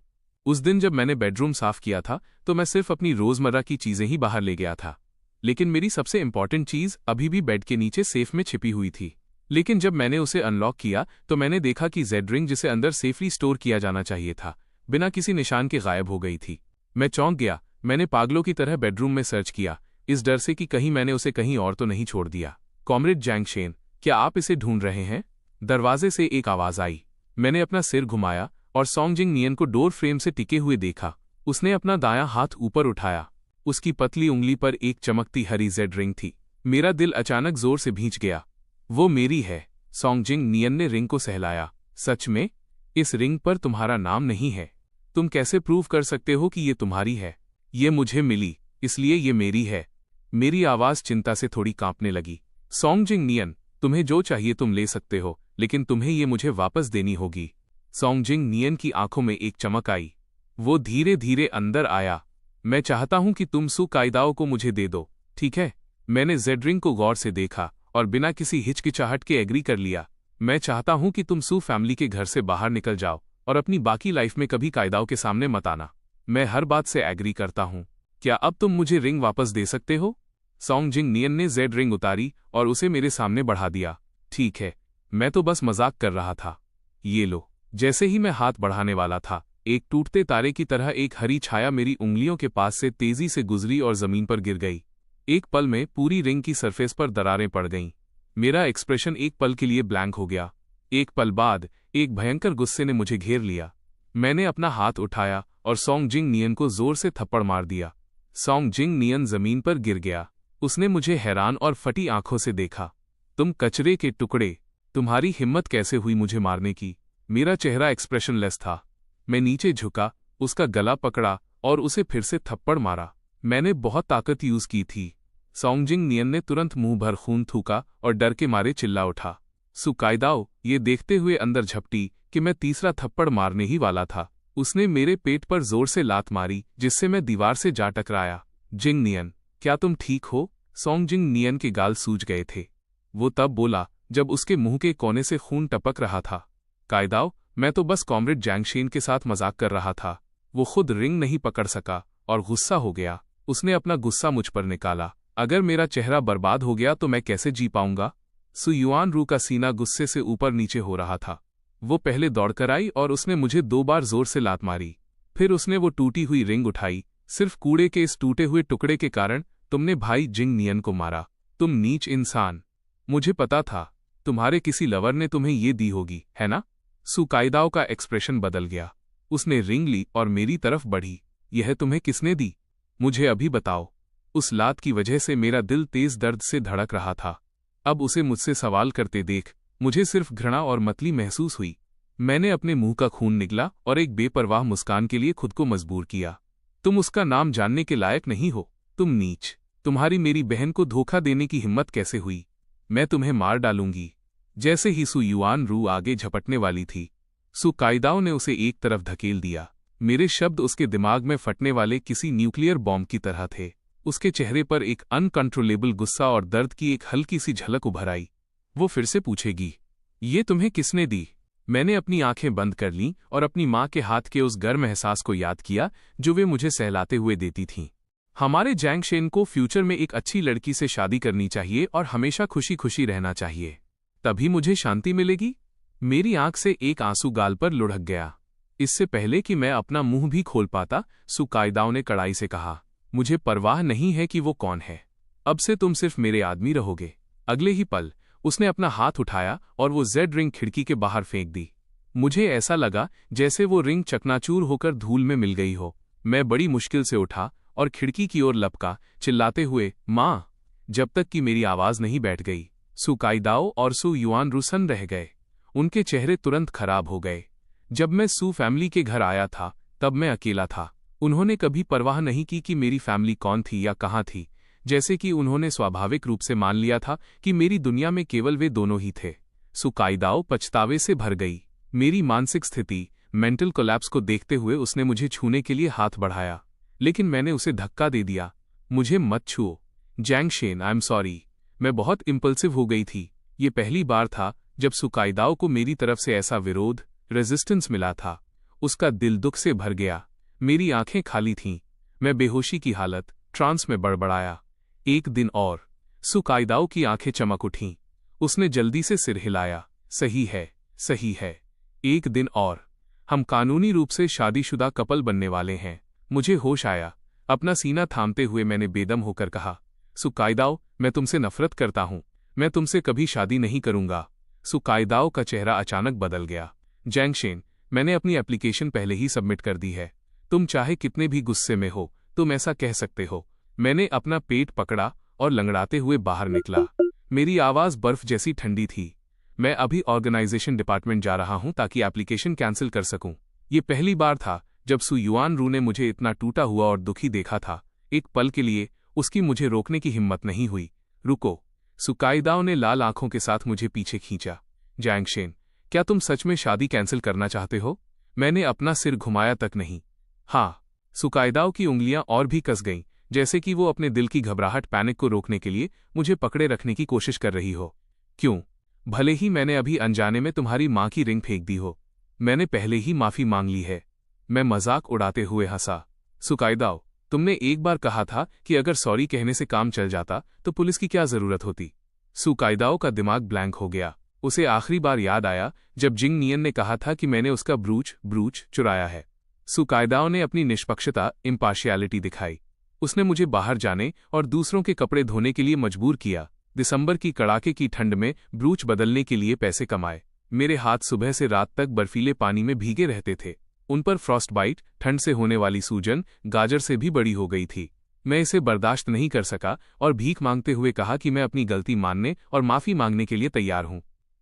उस दिन जब मैंने बेडरूम साफ किया था तो मैं सिर्फ अपनी रोजमर्रा की चीजें ही बाहर ले गया था, लेकिन मेरी सबसे इंपॉर्टेंट चीज अभी भी बेड के नीचे सेफ में छिपी हुई थी। लेकिन जब मैंने उसे अनलॉक किया तो मैंने देखा कि जेड रिंग, जिसे अंदर सेफली स्टोर किया जाना चाहिए था, बिना किसी निशान के गायब हो गई थी। मैं चौंक गया। मैंने पागलों की तरह बेडरूम में सर्च किया, इस डर से कि कहीं मैंने उसे कहीं और तो नहीं छोड़ दिया। कॉमरेड जैंग शेन, क्या आप इसे ढूंढ रहे हैं? दरवाजे से एक आवाज आई। मैंने अपना सिर घुमाया और सोंगजिंग नियन को डोर फ्रेम से टिके हुए देखा। उसने अपना दायां हाथ ऊपर उठाया। उसकी पतली उंगली पर एक चमकती हरी जेड रिंग थी। मेरा दिल अचानक जोर से भींच गया। वो मेरी है। सोंगजिंग नियन ने रिंग को सहलाया। सच में? इस रिंग पर तुम्हारा नाम नहीं है। तुम कैसे प्रूव कर सकते हो कि ये तुम्हारी है? ये मुझे मिली, इसलिए ये मेरी है। मेरी आवाज चिंता से थोड़ी कांपने लगी। सोंगजिंग नियन, तुम्हें जो चाहिए तुम ले सकते हो, लेकिन तुम्हें ये मुझे वापस देनी होगी। सोंगजिंग नियन की आंखों में एक चमक आई। वो धीरे धीरे अंदर आया। मैं चाहता हूं कि तुम सुकाइदाओ को मुझे दे दो, ठीक है? मैंने जेड रिंग को गौर से देखा और बिना किसी हिचकिचाहट के एग्री कर लिया। मैं चाहता हूं कि तुम सू फैमिली के घर से बाहर निकल जाओ और अपनी बाकी लाइफ में कभी कायदाओं के सामने मत आना। मैं हर बात से एग्री करता हूं। क्या अब तुम मुझे रिंग वापस दे सकते हो? सोंगजिंग नियन ने जेड रिंग उतारी और उसे मेरे सामने बढ़ा दिया। ठीक है, मैं तो बस मजाक कर रहा था। ये लो। जैसे ही मैं हाथ बढ़ाने वाला था, एक टूटते तारे की तरह एक हरी छाया मेरी उंगलियों के पास से तेजी से गुजरी और जमीन पर गिर गई। एक पल में पूरी रिंग की सरफेस पर दरारें पड़ गईं। मेरा एक्सप्रेशन एक पल के लिए ब्लैंक हो गया। एक पल बाद एक भयंकर गुस्से ने मुझे घेर लिया। मैंने अपना हाथ उठाया और सोंगजिंग नियन को जोर से थप्पड़ मार दिया। सोंगजिंग नियन जमीन पर गिर गया। उसने मुझे हैरान और फटी आंखों से देखा। तुम कचरे के टुकड़े, तुम्हारी हिम्मत कैसे हुई मुझे मारने की? मेरा चेहरा एक्सप्रेशनलेस था। मैं नीचे झुका, उसका गला पकड़ा और उसे फिर से थप्पड़ मारा। मैंने बहुत ताकत यूज की थी। सोंगजिंग नियन ने तुरंत मुंह भर खून थूका और डर के मारे चिल्ला उठा। सुकाइदाओ ये देखते हुए अंदर झपटी कि मैं तीसरा थप्पड़ मारने ही वाला था। उसने मेरे पेट पर जोर से लात मारी, जिससे मैं दीवार से जा टकराया। जिंग नियन, क्या तुम ठीक हो? सोंगजिंग नियन के गाल सूज गए थे। वो तब बोला जब उसके मुंह के कोने से खून टपक रहा था। कायदाओ, मैं तो बस कॉमरेड जैंग शेन के साथ मजाक कर रहा था। वो खुद रिंग नहीं पकड़ सका और गुस्सा हो गया। उसने अपना गुस्सा मुझ पर निकाला। अगर मेरा चेहरा बर्बाद हो गया तो मैं कैसे जी पाऊंगा? सु युआनरू का सीना गुस्से से ऊपर नीचे हो रहा था। वो पहले दौड़कर आई और उसने मुझे 2 बार जोर से लात मारी। फिर उसने वो टूटी हुई रिंग उठाई। सिर्फ कूड़े के इस टूटे हुए टुकड़े के कारण तुमने भाई जिंग नियन को मारा। तुम नीच इंसान। मुझे पता था तुम्हारे किसी लवर ने तुम्हें ये दी होगी, है ना? सु काइदाओ का एक्सप्रेशन बदल गया। उसने रिंग ली और मेरी तरफ बढ़ी। यह तुम्हें किसने दी? मुझे अभी बताओ। उस लात की वजह से मेरा दिल तेज दर्द से धड़क रहा था। अब उसे मुझसे सवाल करते देख मुझे सिर्फ घृणा और मतली महसूस हुई। मैंने अपने मुंह का खून निगला और एक बेपरवाह मुस्कान के लिए खुद को मजबूर किया। तुम उसका नाम जानने के लायक नहीं हो। तुम नीच। तुम्हारी मेरी बहन को धोखा देने की हिम्मत कैसे हुई? मैं तुम्हें मार डालूंगी। जैसे ही सु युआनरू आगे झपटने वाली थी, सु काइदाओ ने उसे एक तरफ धकेल दिया। मेरे शब्द उसके दिमाग में फटने वाले किसी न्यूक्लियर बॉम्ब की तरह थे। उसके चेहरे पर एक अनकंट्रोलेबल गुस्सा और दर्द की एक हल्की सी झलक उभर आई। वो फिर से पूछेगी, ये तुम्हें किसने दी? मैंने अपनी आंखें बंद कर लीं और अपनी माँ के हाथ के उस गर्म एहसास को याद किया जो वे मुझे सहलाते हुए देती थीं। हमारे जैंग शेन को फ्यूचर में एक अच्छी लड़की से शादी करनी चाहिए और हमेशा खुशी खुशी रहना चाहिए। तभी मुझे शांति मिलेगी। मेरी आंख से एक आंसू गाल पर लुढ़क गया। इससे पहले कि मैं अपना मुंह भी खोल पाता, सु काइदाओ ने कड़ाई से कहा, मुझे परवाह नहीं है कि वो कौन है। अब से तुम सिर्फ मेरे आदमी रहोगे। अगले ही पल उसने अपना हाथ उठाया और वो जेड रिंग खिड़की के बाहर फेंक दी। मुझे ऐसा लगा जैसे वो रिंग चकनाचूर होकर धूल में मिल गई हो। मैं बड़ी मुश्किल से उठा और खिड़की की ओर लपका, चिल्लाते हुए, माँ, जब तक कि मेरी आवाज नहीं बैठ गई। सु काइदाओ और सु युआनरू सन्न रह गए। उनके चेहरे तुरंत खराब हो गए। जब मैं सु फैमिली के घर आया था तब मैं अकेला था। उन्होंने कभी परवाह नहीं की कि मेरी फैमिली कौन थी या कहाँ थी, जैसे कि उन्होंने स्वाभाविक रूप से मान लिया था कि मेरी दुनिया में केवल वे दोनों ही थे। सु काइदाओ पछतावे से भर गई। मेरी मानसिक स्थिति, मेंटल कोलैप्स को देखते हुए उसने मुझे छूने के लिए हाथ बढ़ाया, लेकिन मैंने उसे धक्का दे दिया। मुझे मत छुओ जैंग शेन, आई एम सॉरी। मैं बहुत इम्पल्सिव हो गई थी। ये पहली बार था जब सु काइदाओ को मेरी तरफ से ऐसा विरोध, रेजिस्टेंस मिला था। उसका दिल दुख से भर गया। मेरी आंखें खाली थीं। मैं बेहोशी की हालत, ट्रांस में बड़बड़ाया। एक दिन और। सु काइदाओ की आंखें चमक उठीं। उसने जल्दी से सिर हिलाया। सही है, सही है। एक दिन और। हम कानूनी रूप से शादीशुदा कपल बनने वाले हैं। मुझे होश आया। अपना सीना थामते हुए मैंने बेदम होकर कहा, सु काइदाओ, मैं तुमसे नफरत करता हूं। मैं तुमसे कभी शादी नहीं करूंगा। सु काइदाओ का चेहरा अचानक बदल गया। जैंग शेन, मैंने अपनी एप्लीकेशन पहले ही सबमिट कर दी है। तुम चाहे कितने भी गुस्से में हो, तुम ऐसा कह सकते हो। मैंने अपना पेट पकड़ा और लंगड़ाते हुए बाहर निकला। मेरी आवाज बर्फ जैसी ठंडी थी। मैं अभी ऑर्गेनाइजेशन डिपार्टमेंट जा रहा हूं ताकि एप्लीकेशन कैंसिल कर सकूं। ये पहली बार था जब सु युआनरू ने मुझे इतना टूटा हुआ और दुखी देखा था। एक पल के लिए उसकी मुझे रोकने की हिम्मत नहीं हुई। रुको। सु काइदाओ ने लाल आंखों के साथ मुझे पीछे खींचा। जैंग शेन, क्या तुम सच में शादी कैंसिल करना चाहते हो? मैंने अपना सिर घुमाया तक नहीं। हाँ। सु काइदाओ की उंगलियां और भी कस गईं, जैसे कि वो अपने दिल की घबराहट, पैनिक को रोकने के लिए मुझे पकड़े रखने की कोशिश कर रही हो। क्यों? भले ही मैंने अभी अनजाने में तुम्हारी मां की रिंग फेंक दी हो। मैंने पहले ही माफी मांग ली है। मैं मजाक उड़ाते हुए हंसा। सु काइदाओ, तुमने एक बार कहा था कि अगर सॉरी कहने से काम चल जाता तो पुलिस की क्या जरूरत होती? सु काइदाओ का दिमाग ब्लैंक हो गया। उसे आखिरी बार याद आया जब जिंग नियन ने कहा था कि मैंने उसका ब्रूच चुराया है। सु काइदाओ ने अपनी निष्पक्षता, इम्पार्शियलिटी दिखाई। उसने मुझे बाहर जाने और दूसरों के कपड़े धोने के लिए मजबूर किया। दिसंबर की कड़ाके की ठंड में ब्रूच बदलने के लिए पैसे कमाए। मेरे हाथ सुबह से रात तक बर्फीले पानी में भीगे रहते थे। उन पर फ्रॉस्ट बाइट, ठंड से होने वाली सूजन, गाजर से भी बड़ी हो गई थी। मैं इसे बर्दाश्त नहीं कर सका और भीख मांगते हुए कहा कि मैं अपनी गलती मानने और माफी मांगने के लिए तैयार हूं।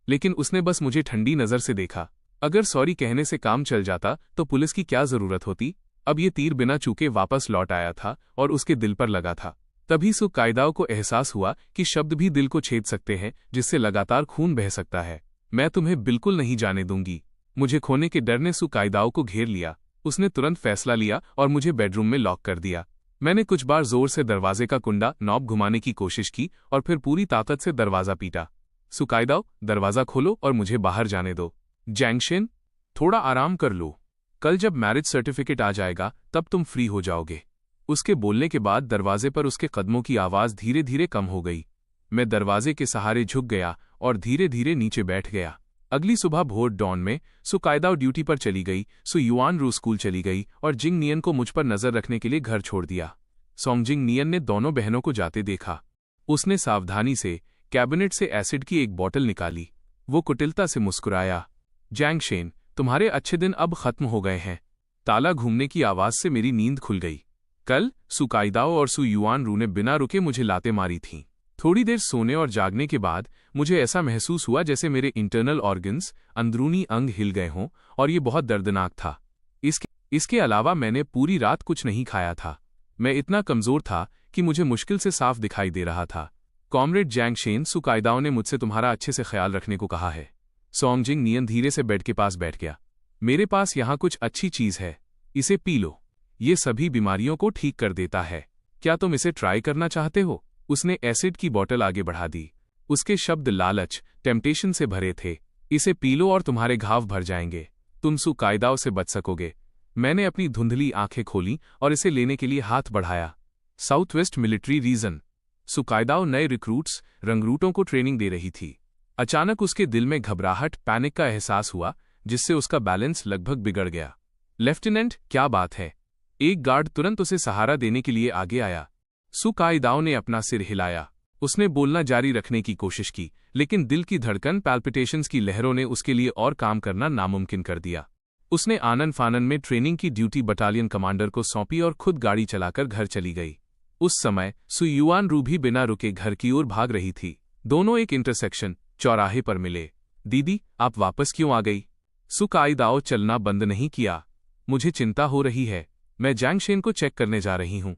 लेकिन उसने बस मुझे ठंडी नजर से देखा। अगर सॉरी कहने से काम चल जाता तो पुलिस की क्या जरूरत होती? अब ये तीर बिना चूके वापस लौट आया था और उसके दिल पर लगा था। तभी सु काइदाओ को एहसास हुआ कि शब्द भी दिल को छेद सकते हैं, जिससे लगातार खून बह सकता है। मैं तुम्हें बिल्कुल नहीं जाने दूंगी। मुझे खोने के डर ने सु काइदाओ को घेर लिया। उसने तुरंत फैसला लिया और मुझे बेडरूम में लॉक कर दिया। मैंने कुछ बार जोर से दरवाजे का कुंडा, नॉब घुमाने की कोशिश की और फिर पूरी ताकत से दरवाजा पीटा। सु काइदाओ, दरवाजा खोलो और मुझे बाहर जाने दो। जैंग शेन, थोड़ा आराम कर लो। कल जब मैरिज सर्टिफिकेट आ जाएगा तब तुम फ्री हो जाओगे। उसके बोलने के बाद दरवाजे पर उसके कदमों की आवाज धीरे धीरे कम हो गई। मैं दरवाजे के सहारे झुक गया और धीरे धीरे नीचे बैठ गया। अगली सुबह भोर डॉन में सु कायदाओ ड्यूटी पर चली गई, सु युआन रू स्कूल चली गई और जिंग नियन को मुझ पर नजर रखने के लिए घर छोड़ दिया। सोंगजिंग नियन ने दोनों बहनों को जाते देखा। उसने सावधानी से कैबिनेट से एसिड की एक बोतल निकाली। वो कुटिलता से मुस्कुराया। जैंगशेन, तुम्हारे अच्छे दिन अब खत्म हो गए हैं। ताला घूमने की आवाज से मेरी नींद खुल गई। कल सु कायदाओ और सु युआन रू ने बिना रुके मुझे लातें मारी थीं। थोड़ी देर सोने और जागने के बाद मुझे ऐसा महसूस हुआ जैसे मेरे इंटरनल ऑर्गन्स, अंदरूनी अंग हिल गए हों, और ये बहुत दर्दनाक था। इसके अलावा मैंने पूरी रात कुछ नहीं खाया था। मैं इतना कमजोर था कि मुझे मुश्किल से साफ दिखाई दे रहा था। कॉमरेड जैंगशेन, सु कायदाओ ने मुझसे तुम्हारा अच्छे से ख्याल रखने को कहा है। सोंगजिंग नियन धीरे से बेड के पास बैठ गया। मेरे पास यहाँ कुछ अच्छी चीज है, इसे पी लो। ये सभी बीमारियों को ठीक कर देता है। क्या तुम इसे ट्राई करना चाहते हो? उसने एसिड की बोतल आगे बढ़ा दी। उसके शब्द लालच, टेम्पटेशन से भरे थे। इसे पी लो और तुम्हारे घाव भर जाएंगे। तुम सु कायदाओ से बच सकोगे। मैंने अपनी धुंधली आंखें खोली और इसे लेने के लिए हाथ बढ़ाया। South west military region. सु कायदाओ नए रिक्रूट्स, रंगरूटों को ट्रेनिंग दे रही थी। अचानक उसके दिल में घबराहट, पैनिक का एहसास हुआ, जिससे उसका बैलेंस लगभग बिगड़ गया। लेफ्टिनेंट, क्या बात है? एक गार्ड तुरंत उसे सहारा देने के लिए आगे आया। सु कायदाओ ने अपना सिर हिलाया। उसने बोलना जारी रखने की कोशिश की, लेकिन दिल की धड़कन, पैल्पिटेशंस की लहरों ने उसके लिए और काम करना नामुमकिन कर दिया। उसने आनन फानन में ट्रेनिंग की ड्यूटी बटालियन कमांडर को सौंपी और खुद गाड़ी चलाकर घर चली गई। उस समय सु युआन रू भी बिना रुके घर की ओर भाग रही थी। दोनों एक इंटरसेक्शन, चौराहे पर मिले। दीदी, आप वापस क्यों आ गई? सु कायदाओ चलना बंद नहीं किया। मुझे चिंता हो रही है। मैं जैंगशेन को चेक करने जा रही हूं।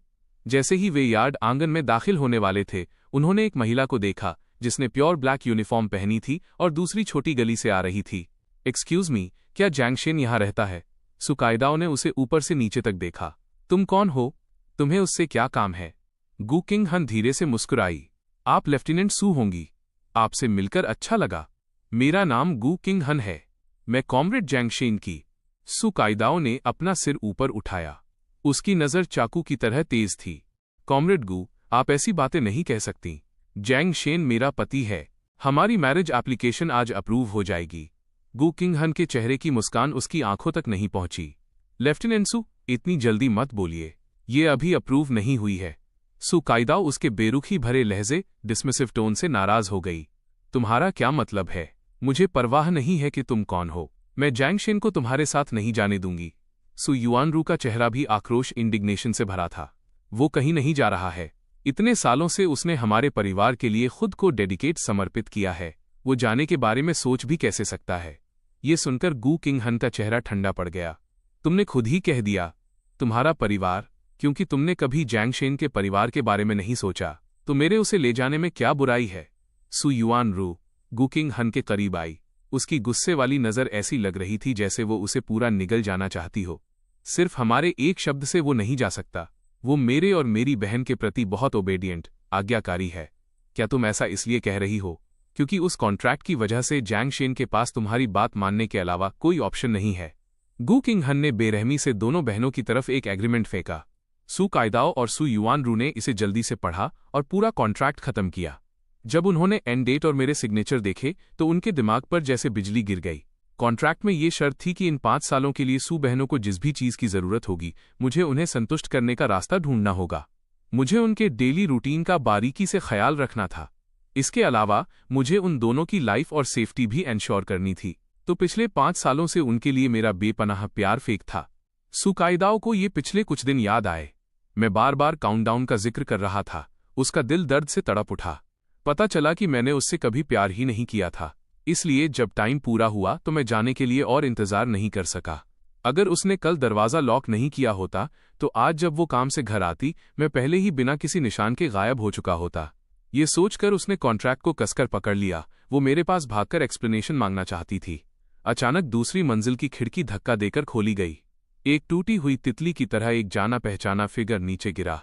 जैसे ही वे यार्ड आंगन में दाखिल होने वाले थे, उन्होंने एक महिला को देखा जिसने प्योर ब्लैक यूनिफॉर्म पहनी थी और दूसरी छोटी गली से आ रही थी। एक्सक्यूज मी, क्या जैंगशेन यहाँ रहता है? सु कायदाओ ने उसे ऊपर से नीचे तक देखा। तुम कौन हो? तुम्हें उससे क्या काम है? गु किंग हन धीरे से मुस्कुराई। आप लेफ्टिनेंट सु होंगी। आपसे मिलकर अच्छा लगा। मेरा नाम गु किंग हन है। मैं कॉमरेड जैंगशेन की। सु कायदाओ ने अपना सिर ऊपर उठाया। उसकी नजर चाकू की तरह तेज थी। कॉमरेड गु, आप ऐसी बातें नहीं कह सकती। जैंगशेन मेरा पति है। हमारी मैरिज एप्लीकेशन आज अप्रूव हो जाएगी। गु किंग हन के चेहरे की मुस्कान उसकी आंखों तक नहीं पहुंची। लेफ्टिनेंट सु, इतनी जल्दी मत बोलिए। ये अभी अप्रूव नहीं हुई है। सु कायदाओ उसके बेरुखी भरे लहजे, डिसमिसिव टोन से नाराज हो गई। तुम्हारा क्या मतलब है? मुझे परवाह नहीं है कि तुम कौन हो। मैं जैंगशेन को तुम्हारे साथ नहीं जाने दूंगी। सु युआन रू का चेहरा भी आक्रोश, इंडिग्नेशन से भरा था। वो कहीं नहीं जा रहा है। इतने सालों से उसने हमारे परिवार के लिए खुद को डेडिकेट, समर्पित किया है। वो जाने के बारे में सोच भी कैसे सकता है? ये सुनकर गु किंग हन का चेहरा ठंडा पड़ गया। तुमने खुद ही कह दिया, तुम्हारा परिवार। क्योंकि तुमने कभी जैंगशेन के परिवार के बारे में नहीं सोचा, तो मेरे उसे ले जाने में क्या बुराई है? सु युआन रू गु किंग हन के करीब आई। उसकी गुस्से वाली नजर ऐसी लग रही थी जैसे वो उसे पूरा निगल जाना चाहती हो। सिर्फ हमारे एक शब्द से वो नहीं जा सकता। वो मेरे और मेरी बहन के प्रति बहुत ओबेडिएंट, आज्ञाकारी है। क्या तुम ऐसा इसलिए कह रही हो क्योंकि उस कॉन्ट्रैक्ट की वजह से जैंगशेन के पास तुम्हारी बात मानने के अलावा कोई ऑप्शन नहीं है? गु किंग हन ने बेरहमी से दोनों बहनों की तरफ एक एग्रीमेंट फेंका। सु कायदाओ और सु युआन रू ने इसे जल्दी से पढ़ा और पूरा कॉन्ट्रैक्ट खत्म किया। जब उन्होंने एंड डेट और मेरे सिग्नेचर देखे तो उनके दिमाग पर जैसे बिजली गिर गई। कॉन्ट्रैक्ट में ये शर्त थी कि इन 5 सालों के लिए सु बहनों को जिस भी चीज की जरूरत होगी, मुझे उन्हें संतुष्ट करने का रास्ता ढूंढना होगा। मुझे उनके डेली रूटीन का बारीकी से ख्याल रखना था। इसके अलावा मुझे उन दोनों की लाइफ और सेफ्टी भी एंश्योर करनी थी। तो पिछले 5 सालों से उनके लिए मेरा बेपनाह प्यार फेक था। सु कायदाओ को ये पिछले कुछ दिन याद आए। मैं बार बार काउंटडाउन का जिक्र कर रहा था। उसका दिल दर्द से तड़प उठा। पता चला कि मैंने उससे कभी प्यार ही नहीं किया था। इसलिए जब टाइम पूरा हुआ तो मैं जाने के लिए और इंतजार नहीं कर सका। अगर उसने कल दरवाज़ा लॉक नहीं किया होता तो आज जब वो काम से घर आती, मैं पहले ही बिना किसी निशान के गायब हो चुका होता। ये सोचकर उसने कॉन्ट्रैक्ट को कसकर पकड़ लिया। वो मेरे पास भागकर एक्सप्लेनेशन मांगना चाहती थी। अचानक दूसरी मंजिल की खिड़की धक्का देकर खोली गई। एक टूटी हुई तितली की तरह एक जाना पहचाना फिगर नीचे गिरा।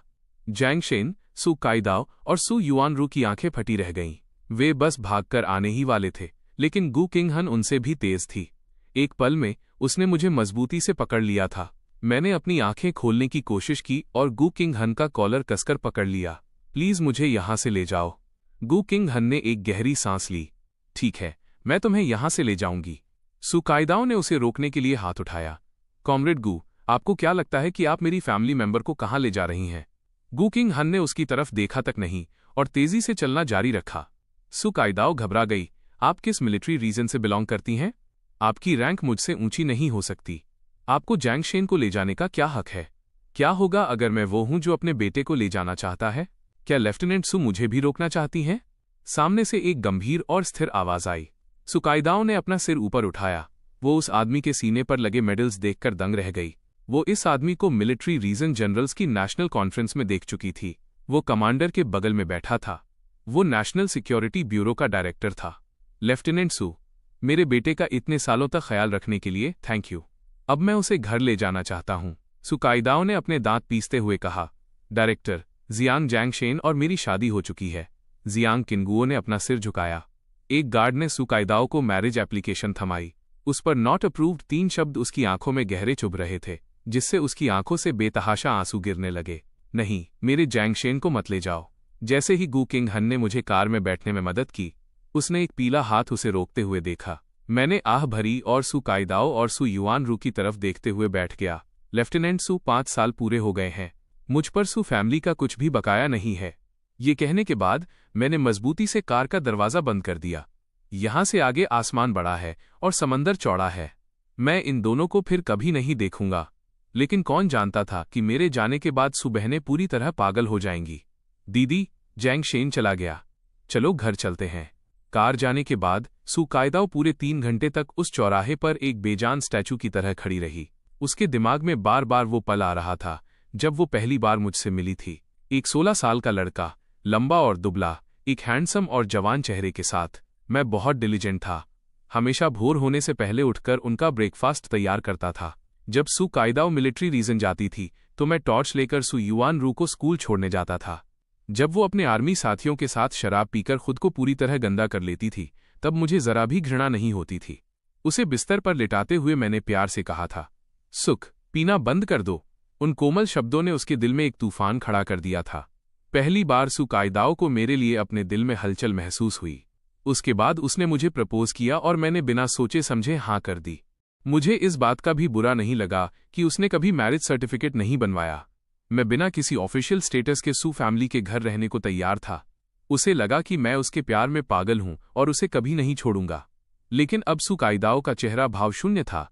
जैंगशेन, सु कायदाओ और सु युआन रू की आंखें फटी रह गईं। वे बस भागकर आने ही वाले थे, लेकिन गु किंग हन उनसे भी तेज थी। एक पल में उसने मुझे मजबूती से पकड़ लिया था। मैंने अपनी आंखें खोलने की कोशिश की और गु किंग हन का कॉलर कसकर पकड़ लिया। प्लीज मुझे यहां से ले जाओ। गू किंग हन ने एक गहरी सांस ली। ठीक है, मैं तुम्हें यहां से ले जाऊंगी। सु कायदाओ ने उसे रोकने के लिए हाथ उठाया। कॉमरेड गू, आपको क्या लगता है कि आप मेरी फैमिली मेंबर को कहां ले जा रही हैं? गू किंग हन ने उसकी तरफ देखा तक नहीं और तेजी से चलना जारी रखा। सु कायदाओ घबरा गई। आप किस मिलिट्री रीजन से बिलोंग करती हैं? आपकी रैंक मुझसे ऊंची नहीं हो सकती। आपको जैंगशेन को ले जाने का क्या हक है? क्या होगा अगर मैं वो हूं जो अपने बेटे को ले जाना चाहता है? क्या लेफ्टिनेंट सु मुझे भी रोकना चाहती हैं? सामने से एक गंभीर और स्थिर आवाज आई। सु कायदाओ ने अपना सिर ऊपर उठाया। वो उस आदमी के सीने पर लगे मेडल्स देखकर दंग रह गई। वो इस आदमी को मिलिट्री रीजन जनरल्स की नेशनल कॉन्फ्रेंस में देख चुकी थी। वो कमांडर के बगल में बैठा था। वो नेशनल सिक्योरिटी ब्यूरो का डायरेक्टर था। लेफ्टिनेंट सु, मेरे बेटे का इतने सालों तक ख्याल रखने के लिए थैंक यू। अब मैं उसे घर ले जाना चाहता हूं। सु कायदाओ ने अपने दांत पीसते हुए कहा। डायरेक्टर, जियांग जैंगशेन और मेरी शादी हो चुकी है। जियांग किंगुओ ने अपना सिर झुकाया। एक गार्ड ने सु कायदाओ को मैरिज एप्लीकेशन थमाई। उस पर नॉट अप्रूव्ड 3 शब्द उसकी आंखों में गहरे चुभ रहे थे, जिससे उसकी आंखों से बेतहाशा आंसू गिरने लगे। नहीं, मेरे जैंगशेन को मत ले जाओ। जैसे ही गू किंग हन ने मुझे कार में बैठने में मदद की, उसने एक पीला हाथ उसे रोकते हुए देखा। मैंने आह भरी और सु कायदाओ और सु युआनरू की तरफ देखते हुए बैठ गया। लेफ्टिनेंट सु, 5 साल पूरे हो गए हैं। मुझ पर सु फैमिली का कुछ भी बकाया नहीं है। ये कहने के बाद मैंने मजबूती से कार का दरवाजा बंद कर दिया। यहां से आगे आसमान बड़ा है और समंदर चौड़ा है। मैं इन दोनों को फिर कभी नहीं देखूंगा। लेकिन कौन जानता था कि मेरे जाने के बाद सु बहनें पूरी तरह पागल हो जाएंगी। दीदी, जैंगशेन चला गया। चलो घर चलते हैं। कार जाने के बाद सु कायदाओ पूरे 3 घंटे तक उस चौराहे पर एक बेजान स्टैचू की तरह खड़ी रही। उसके दिमाग में बार बार वो पल आ रहा था जब वो पहली बार मुझसे मिली थी। एक 16 साल का लड़का, लंबा और दुबला, एक हैंडसम और जवान चेहरे के साथ। मैं बहुत डिलीजेंट था। हमेशा भोर होने से पहले उठकर उनका ब्रेकफास्ट तैयार करता था। जब सु कायदाओ मिलिट्री रीजन जाती थी तो मैं टॉर्च लेकर सु युआनरू को स्कूल छोड़ने जाता था। जब वो अपने आर्मी साथियों के साथ शराब पीकर खुद को पूरी तरह गंदा कर लेती थी, तब मुझे जरा भी घृणा नहीं होती थी। उसे बिस्तर पर लिटाते हुए मैंने प्यार से कहा था, सुख, पीना बंद कर दो। उन कोमल शब्दों ने उसके दिल में एक तूफान खड़ा कर दिया था। पहली बार सु कायदाओ को मेरे लिए अपने दिल में हलचल महसूस हुई। उसके बाद उसने मुझे प्रपोज किया और मैंने बिना सोचे समझे हाँ कर दी। मुझे इस बात का भी बुरा नहीं लगा कि उसने कभी मैरिज सर्टिफिकेट नहीं बनवाया। मैं बिना किसी ऑफिशियल स्टेटस के सु फैमिली के घर रहने को तैयार था। उसे लगा कि मैं उसके प्यार में पागल हूं और उसे कभी नहीं छोड़ूंगा। लेकिन अब सु कायदाओ का चेहरा भावशून्य था।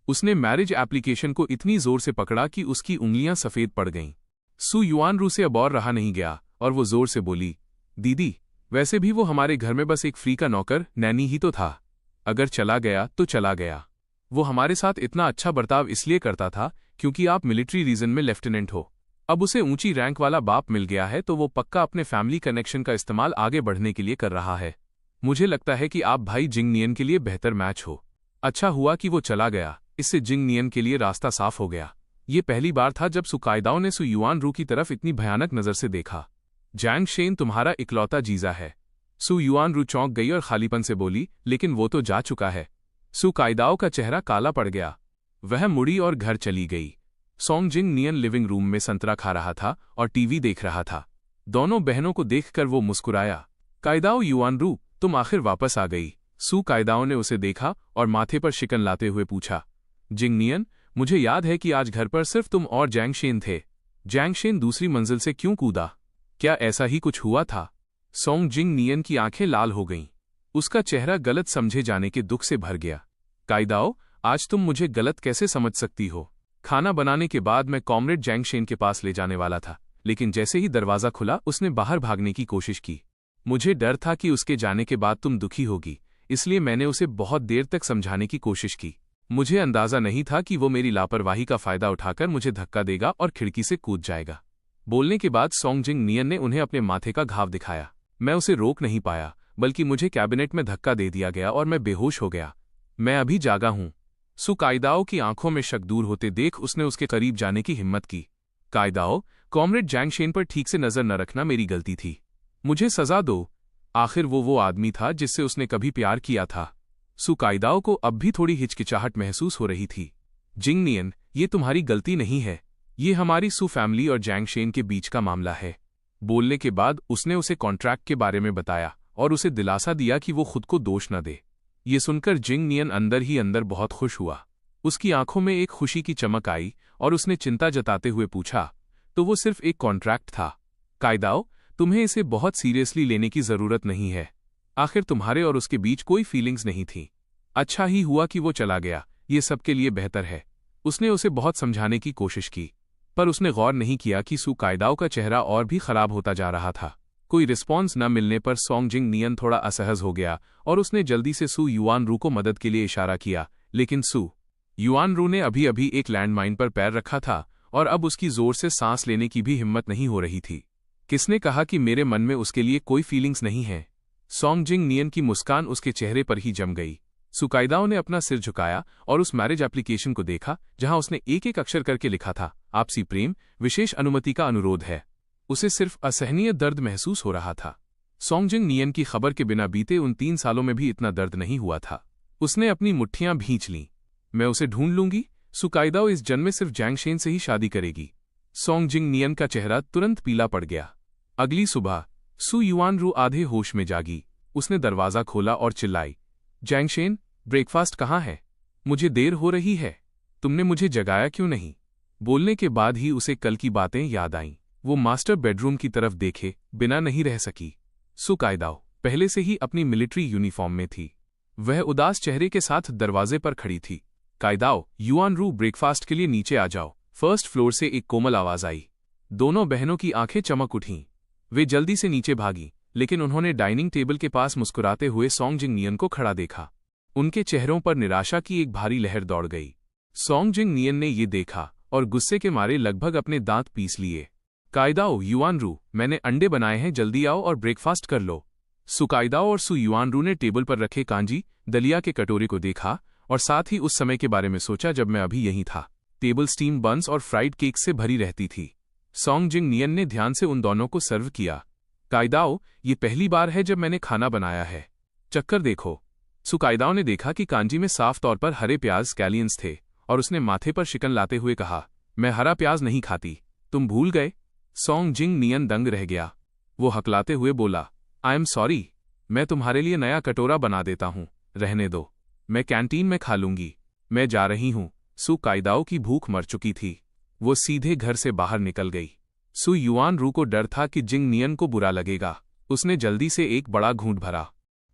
उसने मैरिज एप्लीकेशन को इतनी जोर से पकड़ा कि उसकी उंगलियां सफेद पड़ गईं। सु युआनरू से अब और रहा नहीं गया और वो जोर से बोली, दीदी, वैसे भी वो हमारे घर में बस एक फ्री का नौकर, नैनी ही तो था। अगर चला गया तो चला गया। वो हमारे साथ इतना अच्छा बर्ताव इसलिए करता था क्योंकि आप मिलिट्री रीजन में लेफ्टिनेंट हो। अब उसे ऊंची रैंक वाला बाप मिल गया है तो वो पक्का अपने फैमिली कनेक्शन का इस्तेमाल आगे बढ़ने के लिए कर रहा है। मुझे लगता है कि आप भाई जिंग नियन के लिए बेहतर मैच हो। अच्छा हुआ कि वो चला गया। इससे जिंग नियन के लिए रास्ता साफ हो गया। ये पहली बार था जब सु कायदाओ ने सु युआनरू की तरफ इतनी भयानक नजर से देखा। जैंगशेन तुम्हारा इकलौता जीजा है। सु युआनरू चौंक गई और खालीपन से बोली, लेकिन वो तो जा चुका है। सु कायदाओ का चेहरा काला पड़ गया। वह मुड़ी और घर चली गई। सोंगजिंग नियन लिविंग रूम में संतरा खा रहा था और टीवी देख रहा था। दोनों बहनों को देखकर वो मुस्कुराया। कायदाओ युआनरू, तुम आखिर वापस आ गई। सु कायदाओ ने उसे देखा और माथे पर शिकन लाते हुए पूछा, जिंग नियन, मुझे याद है कि आज घर पर सिर्फ तुम और जैंगशेन थे। जैंगशेन दूसरी मंजिल से क्यों कूदा? क्या ऐसा ही कुछ हुआ था? सोंगजिंग नियन की आंखें लाल हो गईं। उसका चेहरा गलत समझे जाने के दुख से भर गया। कायदाओ, आज तुम मुझे गलत कैसे समझ सकती हो? खाना बनाने के बाद मैं कॉमरेड जैंगशेन के पास ले जाने वाला था, लेकिन जैसे ही दरवाजा खुला उसने बाहर भागने की कोशिश की। मुझे डर था कि उसके जाने के बाद तुम दुखी होगी, इसलिए मैंने उसे बहुत देर तक समझाने की कोशिश की। मुझे अंदाजा नहीं था कि वो मेरी लापरवाही का फायदा उठाकर मुझे धक्का देगा और खिड़की से कूद जाएगा। बोलने के बाद सोंगजिंग नियन ने उन्हें अपने माथे का घाव दिखाया। मैं उसे रोक नहीं पाया, बल्कि मुझे कैबिनेट में धक्का दे दिया गया और मैं बेहोश हो गया। मैं अभी जागा हूं। सु कायदाओ की आंखों में शक दूर होते देख उसने उसके करीब जाने की हिम्मत की। कायदाओ, कॉमरेड जैंगशेन पर ठीक से नजर न रखना मेरी गलती थी। मुझे सजा दो। आखिर वो आदमी था जिससे उसने कभी प्यार किया था। सु कायदाओ को अब भी थोड़ी हिचकिचाहट महसूस हो रही थी। जिंग नियन, ये तुम्हारी गलती नहीं है। ये हमारी सु फैमिली और जैंगशेन के बीच का मामला है। बोलने के बाद उसने उसे कॉन्ट्रैक्ट के बारे में बताया और उसे दिलासा दिया कि वो खुद को दोष न दे। ये सुनकर जिंग नियन अंदर ही अंदर बहुत खुश हुआ। उसकी आंखों में एक खुशी की चमक आई और उसने चिंता जताते हुए पूछा, तो वो सिर्फ एक कॉन्ट्रैक्ट था? कायदाओ, तुम्हें इसे बहुत सीरियसली लेने की जरूरत नहीं है। आखिर तुम्हारे और उसके बीच कोई फीलिंग्स नहीं थी। अच्छा ही हुआ कि वो चला गया, ये सबके लिए बेहतर है। उसने उसे बहुत समझाने की कोशिश की, पर उसने गौर नहीं किया कि सू कायदाओ का चेहरा और भी खराब होता जा रहा था। कोई रिस्पॉन्स न मिलने पर सोंग जिंग नियन थोड़ा असहज हो गया और उसने जल्दी से सू युआनरू को मदद के लिए इशारा किया, लेकिन सू युआनरू ने अभी अभी एक लैंडमाइन पर पैर रखा था और अब उसकी जोर से सांस लेने की भी हिम्मत नहीं हो रही थी। किसने कहा कि मेरे मन में उसके लिए कोई फीलिंग्स नहीं है? सोंग जिंग नियन की मुस्कान उसके चेहरे पर ही जम गई। सुकाइदाओ ने अपना सिर झुकाया और उस मैरिज एप्लीकेशन को देखा जहां उसने एक एक अक्षर करके लिखा था, आपसी प्रेम, विशेष अनुमति का अनुरोध है। उसे सिर्फ असहनीय दर्द महसूस हो रहा था। सोंग जिंग नियन की खबर के बिना बीते उन 3 सालों में भी इतना दर्द नहीं हुआ था। उसने अपनी मुट्ठियां भींच लीं। मैं उसे ढूंढ लूंगी। सुकाइदाओ इस जन्म में सिर्फ जैंगशेन से ही शादी करेगी। सोंग जिंग नियन का चेहरा तुरंत पीला पड़ गया। अगली सुबह सू युआनरू आधे होश में जागी। उसने दरवाजा खोला और चिल्लाई, जैंगशेन, ब्रेकफास्ट कहाँ है? मुझे देर हो रही है। तुमने मुझे जगाया क्यों नहीं? बोलने के बाद ही उसे कल की बातें याद आईं। वो मास्टर बेडरूम की तरफ देखे बिना नहीं रह सकी। सू कायदाओ पहले से ही अपनी मिलिट्री यूनिफॉर्म में थी। वह उदास चेहरे के साथ दरवाजे पर खड़ी थी। कायदाओ, युआनरू, ब्रेकफास्ट के लिए नीचे आ जाओ। फर्स्ट फ्लोर से एक कोमल आवाज आई। दोनों बहनों की आंखें चमक उठीं। वे जल्दी से नीचे भागी, लेकिन उन्होंने डाइनिंग टेबल के पास मुस्कुराते हुए सोंग जिंग नियन को खड़ा देखा। उनके चेहरों पर निराशा की एक भारी लहर दौड़ गई। सोंग जिंग नियन ने ये देखा और गुस्से के मारे लगभग अपने दांत पीस लिए। कायदाओ, युआनरू, मैंने अंडे बनाए हैं, जल्दी आओ और ब्रेकफास्ट कर लो। सुकाइदाओ और सू युआनरू ने टेबल पर रखे कांजी दलिया के कटोरे को देखा और साथ ही उस समय के बारे में सोचा जब मैं अभी यहीं था। टेबल स्टीम बन्स और फ्राइड केक से भरी रहती थी। सोंग जिंग नियन ने ध्यान से उन दोनों को सर्व किया। कायदाओ, ये पहली बार है जब मैंने खाना बनाया है। चक्कर देखो। सुकाइदाओ ने देखा कि कांजी में साफ तौर पर हरे प्याज स्कैलियंस थे और उसने माथे पर शिकन लाते हुए कहा, मैं हरा प्याज नहीं खाती, तुम भूल गए? सोंग जिंग नियन दंग रह गया। वो हकलाते हुए बोला, आई एम सॉरी, मैं तुम्हारे लिए नया कटोरा बना देता हूँ, रहने दो, मैं कैंटीन में खा लूंगी, मैं जा रही हूँ। सू कायदाओ की भूख मर चुकी थी। वो सीधे घर से बाहर निकल गई। सू युआनरू को डर था कि जिंग नियन को बुरा लगेगा। उसने जल्दी से एक बड़ा घूंट भरा,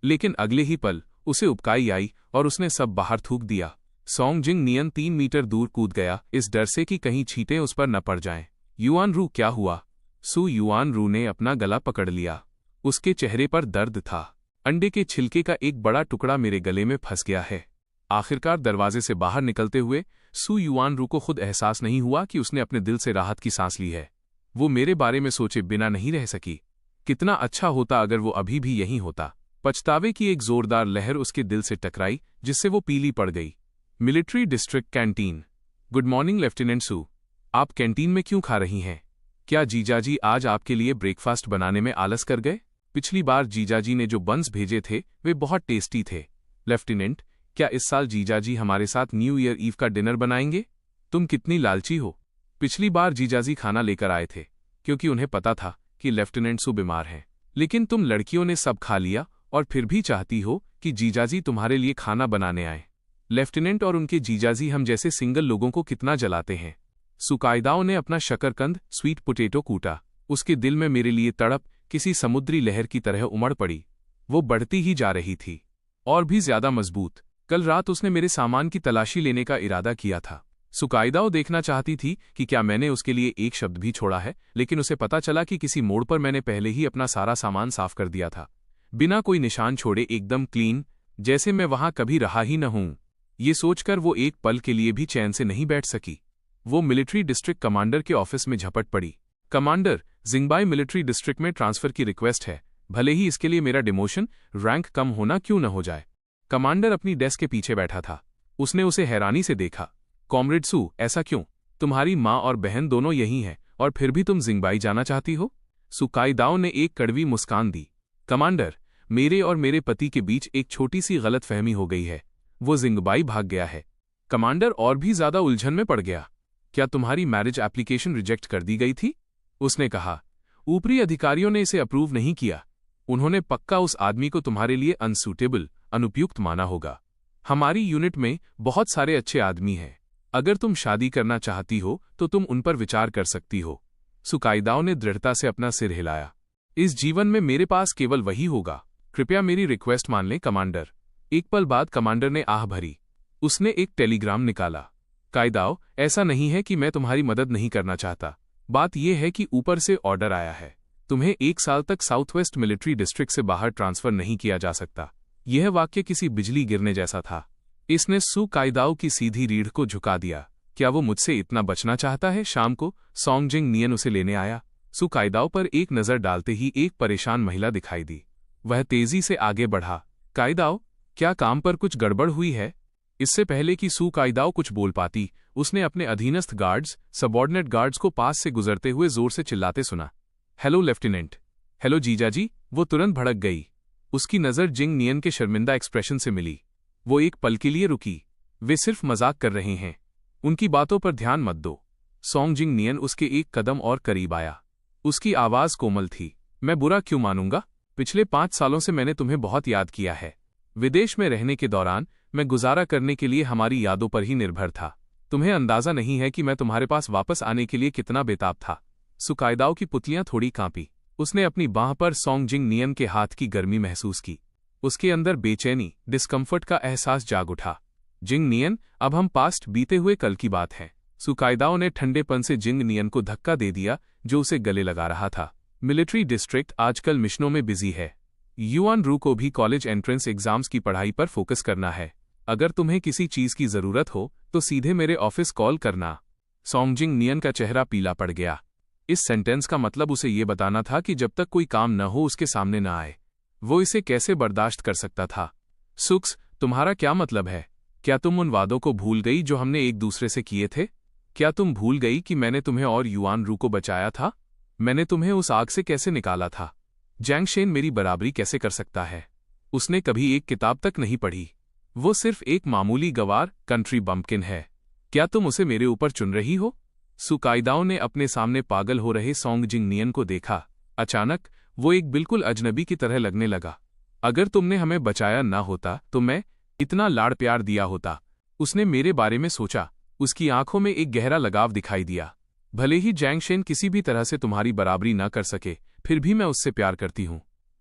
लेकिन अगले ही पल उसे उबकाई आई और उसने सब बाहर थूक दिया। सोंग जिंग नियन 3 मीटर दूर कूद गया, इस डर से कि कहीं छींटें उस पर न पड़ जाएं। युआनरू, क्या हुआ? सू युआनरू ने अपना गला पकड़ लिया। उसके चेहरे पर दर्द था। अंडे के छिलके का एक बड़ा टुकड़ा मेरे गले में फंस गया है। आखिरकार दरवाजे से बाहर निकलते हुए सू युआनरू को खुद एहसास नहीं हुआ कि उसने अपने दिल से राहत की सांस ली है। वो मेरे बारे में सोचे बिना नहीं रह सकी। कितना अच्छा होता अगर वो अभी भी यहीं होता। पछतावे की एक जोरदार लहर उसके दिल से टकराई, जिससे वो पीली पड़ गई। Military district canteen. Good morning lieutenant Su, आप कैंटीन में क्यों खा रही हैं? क्या जीजाजी आज आपके लिए ब्रेकफास्ट बनाने में आलस कर गए? पिछली बार जीजाजी ने जो बन्स भेजे थे वे बहुत टेस्टी थे। लेफ्टिनेंट, क्या इस साल जीजाजी हमारे साथ न्यू ईयर ईव का डिनर बनाएंगे? तुम कितनी लालची हो। पिछली बार जीजाजी खाना लेकर आए थे क्योंकि उन्हें पता था कि लेफ्टिनेंट सू बीमार हैं, लेकिन तुम लड़कियों ने सब खा लिया और फिर भी चाहती हो कि जीजाजी तुम्हारे लिए खाना बनाने आए। लेफ्टिनेंट और उनके जीजाजी हम जैसे सिंगल लोगों को कितना जलाते हैं। सुकाइदाओ ने अपना शकरकंद स्वीट पोटैटो कूटा। उसके दिल में मेरे लिए तड़प किसी समुद्री लहर की तरह उमड़ पड़ी। वो बढ़ती ही जा रही थी, और भी ज्यादा मजबूत। कल रात उसने मेरे सामान की तलाशी लेने का इरादा किया था। सुकाइदाओ देखना चाहती थी कि क्या मैंने उसके लिए एक शब्द भी छोड़ा है, लेकिन उसे पता चला कि किसी मोड़ पर मैंने पहले ही अपना सारा सामान साफ कर दिया था, बिना कोई निशान छोड़े, एकदम क्लीन, जैसे मैं वहां कभी रहा ही न हूं। ये सोचकर वो एक पल के लिए भी चैन से नहीं बैठ सकी। वो मिलिट्री डिस्ट्रिक्ट कमांडर के ऑफिस में झपट पड़ी। कमांडर, जिंगबाई मिलिट्री डिस्ट्रिक्ट में ट्रांसफर की रिक्वेस्ट है, भले ही इसके लिए मेरा डिमोशन, रैंक कम होना क्यों न हो जाए। कमांडर अपनी डेस्क के पीछे बैठा था। उसने उसे हैरानी से देखा। कॉमरेड सू, ऐसा क्यों? तुम्हारी माँ और बहन दोनों यही हैं और फिर भी तुम जिंगबाई जाना चाहती हो? सुकाइदाओ ने एक कड़वी मुस्कान दी। कमांडर, मेरे और मेरे पति के बीच एक छोटी सी गलतफहमी हो गई है। वो जिंगबाई भाग गया है। कमांडर और भी ज्यादा उलझन में पड़ गया। क्या तुम्हारी मैरिज एप्लीकेशन रिजेक्ट कर दी गई थी? उसने कहा। ऊपरी अधिकारियों ने इसे अप्रूव नहीं किया। उन्होंने पक्का उस आदमी को तुम्हारे लिए अनसूटेबल, अनुपयुक्त माना होगा। हमारी यूनिट में बहुत सारे अच्छे आदमी हैं। अगर तुम शादी करना चाहती हो तो तुम उन पर विचार कर सकती हो। सुकाइदाओ ने दृढ़ता से अपना सिर हिलाया। इस जीवन में मेरे पास केवल वही होगा। कृपया मेरी रिक्वेस्ट मान लें कमांडर। एक पल बाद कमांडर ने आह भरी। उसने एक टेलीग्राम निकाला। काइदाओ, ऐसा नहीं है कि मैं तुम्हारी मदद नहीं करना चाहता। बात यह है कि ऊपर से ऑर्डर आया है। तुम्हें 1 साल तक साउथ वेस्ट मिलिट्री डिस्ट्रिक्ट से बाहर ट्रांसफर नहीं किया जा सकता। यह वाक्य किसी बिजली गिरने जैसा था। इसने सुकाइदाओ की सीधी रीढ़ को झुका दिया। क्या वो मुझसे इतना बचना चाहता है? शाम को सोंगजिंग नियन उसे लेने आया। सुकाइदाओ पर एक नजर डालते ही एक परेशान महिला दिखाई दी। वह तेजी से आगे बढ़ा। काइदाओ, क्या काम पर कुछ गड़बड़ हुई है? इससे पहले कि सुकाइदाओ कुछ बोल पाती, उसने अपने अधीनस्थ गार्ड्स, सबॉर्डिनेट गार्ड्स को पास से गुजरते हुए जोर से चिल्लाते सुना। Hello lieutenant. हेलो जीजाजी। वो तुरंत भड़क गई। उसकी नज़र जिंग नियन के शर्मिंदा एक्सप्रेशन से मिली। वो एक पल के लिए रुकी। वे सिर्फ मजाक कर रहे हैं, उनकी बातों पर ध्यान मत दो। सोंगजिंग नियन उसके एक कदम और करीब आया। उसकी आवाज कोमल थी। मैं बुरा क्यों मानूंगा? पिछले 5 सालों से मैंने तुम्हें बहुत याद किया है। विदेश में रहने के दौरान मैं गुजारा करने के लिए हमारी यादों पर ही निर्भर था। तुम्हें अंदाजा नहीं है कि मैं तुम्हारे पास वापस आने के लिए कितना बेताब था। सुकाइदाओ की पुतलियां थोड़ी कांपी। उसने अपनी बांह पर सोंगजिंग नियन के हाथ की गर्मी महसूस की। उसके अंदर बेचैनी, डिस्कम्फर्ट का एहसास जाग उठा। जिंग नियन, अब हम पास्ट बीते हुए कल की बात है। सुकाइदाओ ने ठंडेपन से जिंग नियन को धक्का दे दिया जो उसे गले लगा रहा था। मिलिट्री डिस्ट्रिक्ट आजकल मिशनों में बिजी है। युआन रू को भी कॉलेज एंट्रेंस एग्जाम्स की पढ़ाई पर फोकस करना है। अगर तुम्हें किसी चीज की जरूरत हो तो सीधे मेरे ऑफिस कॉल करना। सोंगजिंग नियन का चेहरा पीला पड़ गया। इस सेंटेंस का मतलब उसे ये बताना था कि जब तक कोई काम न हो उसके सामने न आए। वो इसे कैसे बर्दाश्त कर सकता था? सुक्स, तुम्हारा क्या मतलब है? क्या तुम उन वादों को भूल गई जो हमने एक दूसरे से किए थे? क्या तुम भूल गई कि मैंने तुम्हें और युआन रू को बचाया था? मैंने तुम्हें उस आग से कैसे निकाला था? जैंग शेन मेरी बराबरी कैसे कर सकता है? उसने कभी एक किताब तक नहीं पढ़ी। वो सिर्फ एक मामूली गवार कंट्री बम्पकिन है। क्या तुम उसे मेरे ऊपर चुन रही हो? सुकाइदाओ ने अपने सामने पागल हो रहे सोंगजिंग नियन को देखा। अचानक वो एक बिल्कुल अजनबी की तरह लगने लगा। अगर तुमने हमें बचाया ना होता तो मैं इतना लाड़ प्यार दिया होता। उसने मेरे बारे में सोचा। उसकी आंखों में एक गहरा लगाव दिखाई दिया। भले ही जैंग शेन किसी भी तरह से तुम्हारी बराबरी ना कर सके, फिर भी मैं उससे प्यार करती हूं।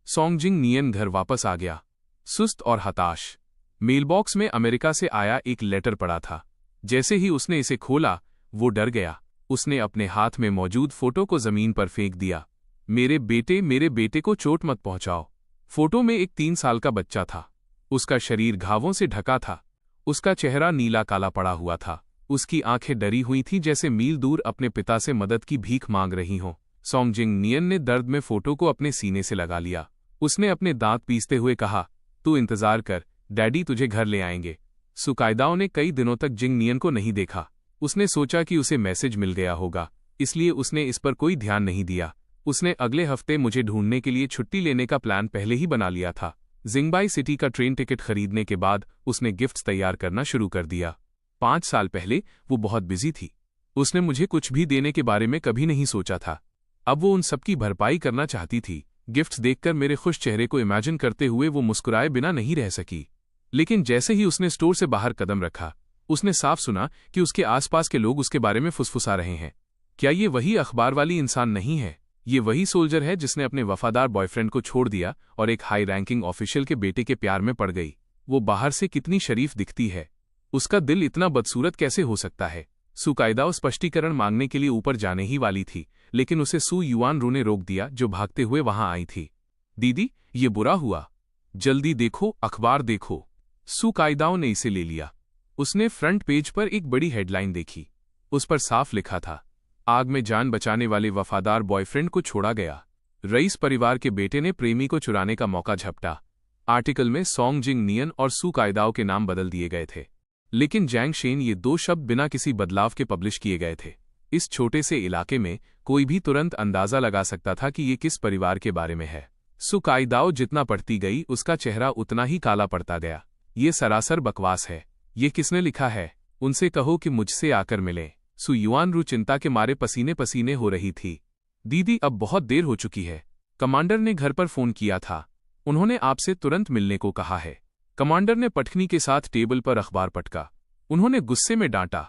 सोंगजिंग नियन घर वापस आ गया, सुस्त और हताश। मेलबॉक्स में अमेरिका से आया एक लेटर पड़ा था। जैसे ही उसने इसे खोला, वो डर गया। उसने अपने हाथ में मौजूद फोटो को जमीन पर फेंक दिया। मेरे बेटे को चोट मत पहुंचाओ। फोटो में एक 3 साल का बच्चा था। उसका शरीर घावों से ढका था। उसका चेहरा नीला काला पड़ा हुआ था। उसकी आंखें डरी हुई थीं, जैसे मील दूर अपने पिता से मदद की भीख मांग रही हों। सोंगजिंग नियन ने दर्द में फोटो को अपने सीने से लगा लिया। उसने अपने दांत पीसते हुए कहा, तू इंतजार कर, डैडी तुझे घर ले आएंगे। सुकाइदाओ ने कई दिनों तक जिंग नियन को नहीं देखा। उसने सोचा कि उसे मैसेज मिल गया होगा, इसलिए उसने इस पर कोई ध्यान नहीं दिया। उसने अगले हफ्ते मुझे ढूंढने के लिए छुट्टी लेने का प्लान पहले ही बना लिया था। जिंगबाई सिटी का ट्रेन टिकट खरीदने के बाद उसने गिफ्ट्स तैयार करना शुरू कर दिया। 5 साल पहले वो बहुत बिजी थी। उसने मुझे कुछ भी देने के बारे में कभी नहीं सोचा था। अब वो उन सबकी भरपाई करना चाहती थी। गिफ्ट्स देखकर मेरे खुश चेहरे को इमेजिन करते हुए वो मुस्कुराए बिना नहीं रह सकी। लेकिन जैसे ही उसने स्टोर से बाहर कदम रखा, उसने साफ सुना कि उसके आसपास के लोग उसके बारे में फुसफुसा रहे हैं। क्या ये वही अखबार वाली इंसान नहीं है? ये वही सोल्जर है जिसने अपने वफादार बॉयफ्रेंड को छोड़ दिया और एक हाई रैंकिंग ऑफिशियल के बेटे के प्यार में पड़ गई। वो बाहर से कितनी शरीफ दिखती है, उसका दिल इतना बदसूरत कैसे हो सकता है? सुकाइदाओ स्पष्टीकरण मांगने के लिए ऊपर जाने ही वाली थी, लेकिन उसे सु युआन रू ने रोक दिया, जो भागते हुए वहां आई थी। दीदी, ये बुरा हुआ। जल्दी देखो, अखबार देखो। सुकाइदाओ ने इसे ले लिया। उसने फ्रंट पेज पर एक बड़ी हेडलाइन देखी। उस पर साफ लिखा था, आग में जान बचाने वाले वफादार बॉयफ्रेंड को छोड़ा गया। रईस परिवार के बेटे ने प्रेमी को चुराने का मौका झपटा। आर्टिकल में सोंगजिंग नियन और सुकाइदाओ के नाम बदल दिए गए थे, लेकिन जैंग शेन ये 2 शब्द बिना किसी बदलाव के पब्लिश किए गए थे। इस छोटे से इलाके में कोई भी तुरंत अंदाजा लगा सकता था कि ये किस परिवार के बारे में है। सुकाइदाओ जितना पढ़ती गई, उसका चेहरा उतना ही काला पड़ता गया। ये सरासर बकवास है। ये किसने लिखा है? उनसे कहो कि मुझसे आकर मिले। सु युआन रू चिंता के मारे पसीने पसीने हो रही थी। दीदी अब बहुत देर हो चुकी है। कमांडर ने घर पर फोन किया था। उन्होंने आपसे तुरंत मिलने को कहा है। कमांडर ने पटखनी के साथ टेबल पर अखबार पटका। उन्होंने गुस्से में डांटा,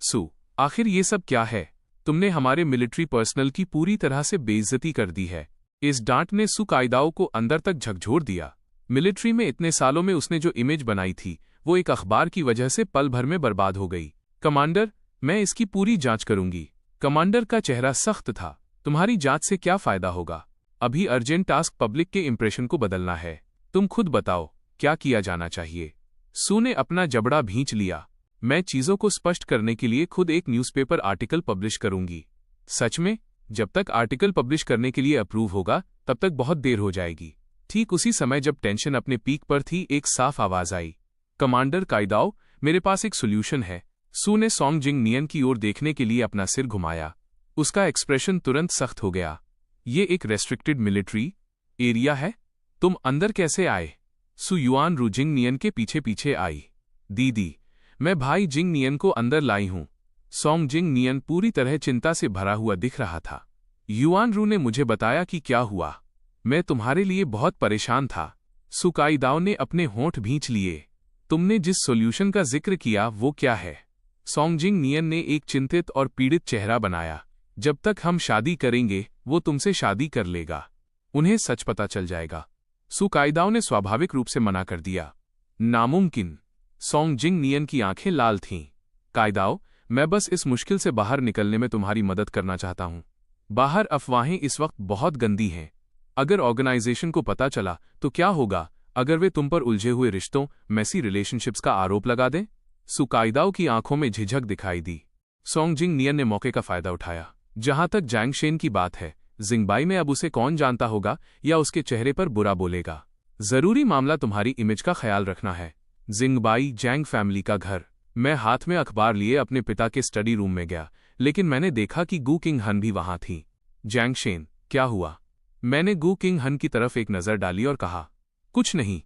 सू, आखिर ये सब क्या है? तुमने हमारे मिलिट्री पर्सनल की पूरी तरह से बेइज्जती कर दी है। इस डांट ने सू कायदाओं को अंदर तक झकझोर दिया। मिलिट्री में इतने सालों में उसने जो इमेज बनाई थी वो एक अखबार की वजह से पल भर में बर्बाद हो गई। कमांडर, मैं इसकी पूरी जांच करूंगी। कमांडर का चेहरा सख्त था। तुम्हारी जांच से क्या फायदा होगा? अभी अर्जेंट टास्क पब्लिक के इंप्रेशन को बदलना है। तुम खुद बताओ क्या किया जाना चाहिए? सू ने अपना जबड़ा भींच लिया। मैं चीजों को स्पष्ट करने के लिए खुद एक न्यूज़पेपर आर्टिकल पब्लिश करूंगी। सच में? जब तक आर्टिकल पब्लिश करने के लिए अप्रूव होगा तब तक बहुत देर हो जाएगी। ठीक उसी समय जब टेंशन अपने पीक पर थी, एक साफ आवाज आई, कमांडर कायदाओ, मेरे पास एक सोल्यूशन है। सू ने सोंग जिंग नियन की ओर देखने के लिए अपना सिर घुमाया। उसका एक्सप्रेशन तुरंत सख्त हो गया। ये एक रेस्ट्रिक्टेड मिलिट्री एरिया है, तुम अंदर कैसे आए? सू युआन रू जिंग नियन के पीछे पीछे आई। दीदी, मैं भाई जिंग नियन को अंदर लाई हूं। सोंग जिंग नियन पूरी तरह चिंता से भरा हुआ दिख रहा था। युआन रू ने मुझे बताया कि क्या हुआ। मैं तुम्हारे लिए बहुत परेशान था। सू कायदाओ ने अपने होंठ भींच लिए। तुमने जिस सॉल्यूशन का जिक्र किया वो क्या है? सोंग जिंग नियन ने एक चिंतित और पीड़ित चेहरा बनाया। जब तक हम शादी करेंगे वो तुमसे शादी कर लेगा। उन्हें सच पता चल जाएगा। सू कायदाओ ने स्वाभाविक रूप से मना कर दिया। नामुमकिन। सोंग जिंग नियन की आंखें लाल थीं। कायदाओ, मैं बस इस मुश्किल से बाहर निकलने में तुम्हारी मदद करना चाहता हूं। बाहर अफवाहें इस वक्त बहुत गंदी हैं। अगर ऑर्गेनाइजेशन को पता चला तो क्या होगा अगर वे तुम पर उलझे हुए रिश्तों, मेसी रिलेशनशिप्स का आरोप लगा दें? सू कायदाओ की आंखों में झिझक दिखाई दी। सोंग जिंग नियन ने मौके का फायदा उठाया। जहां तक जैंग शेन की बात है, जिंगबाई में अब उसे कौन जानता होगा या उसके चेहरे पर बुरा बोलेगा। जरूरी मामला तुम्हारी इमेज का ख्याल रखना है। जिंगबाई, जैंग फैमिली का घर। मैं हाथ में अखबार लिए अपने पिता के स्टडी रूम में गया, लेकिन मैंने देखा कि गू किंग हन भी वहां थी। जैंग शेन, क्या हुआ? मैंने गू किंग हन की तरफ एक नजर डाली और कहा, कुछ नहीं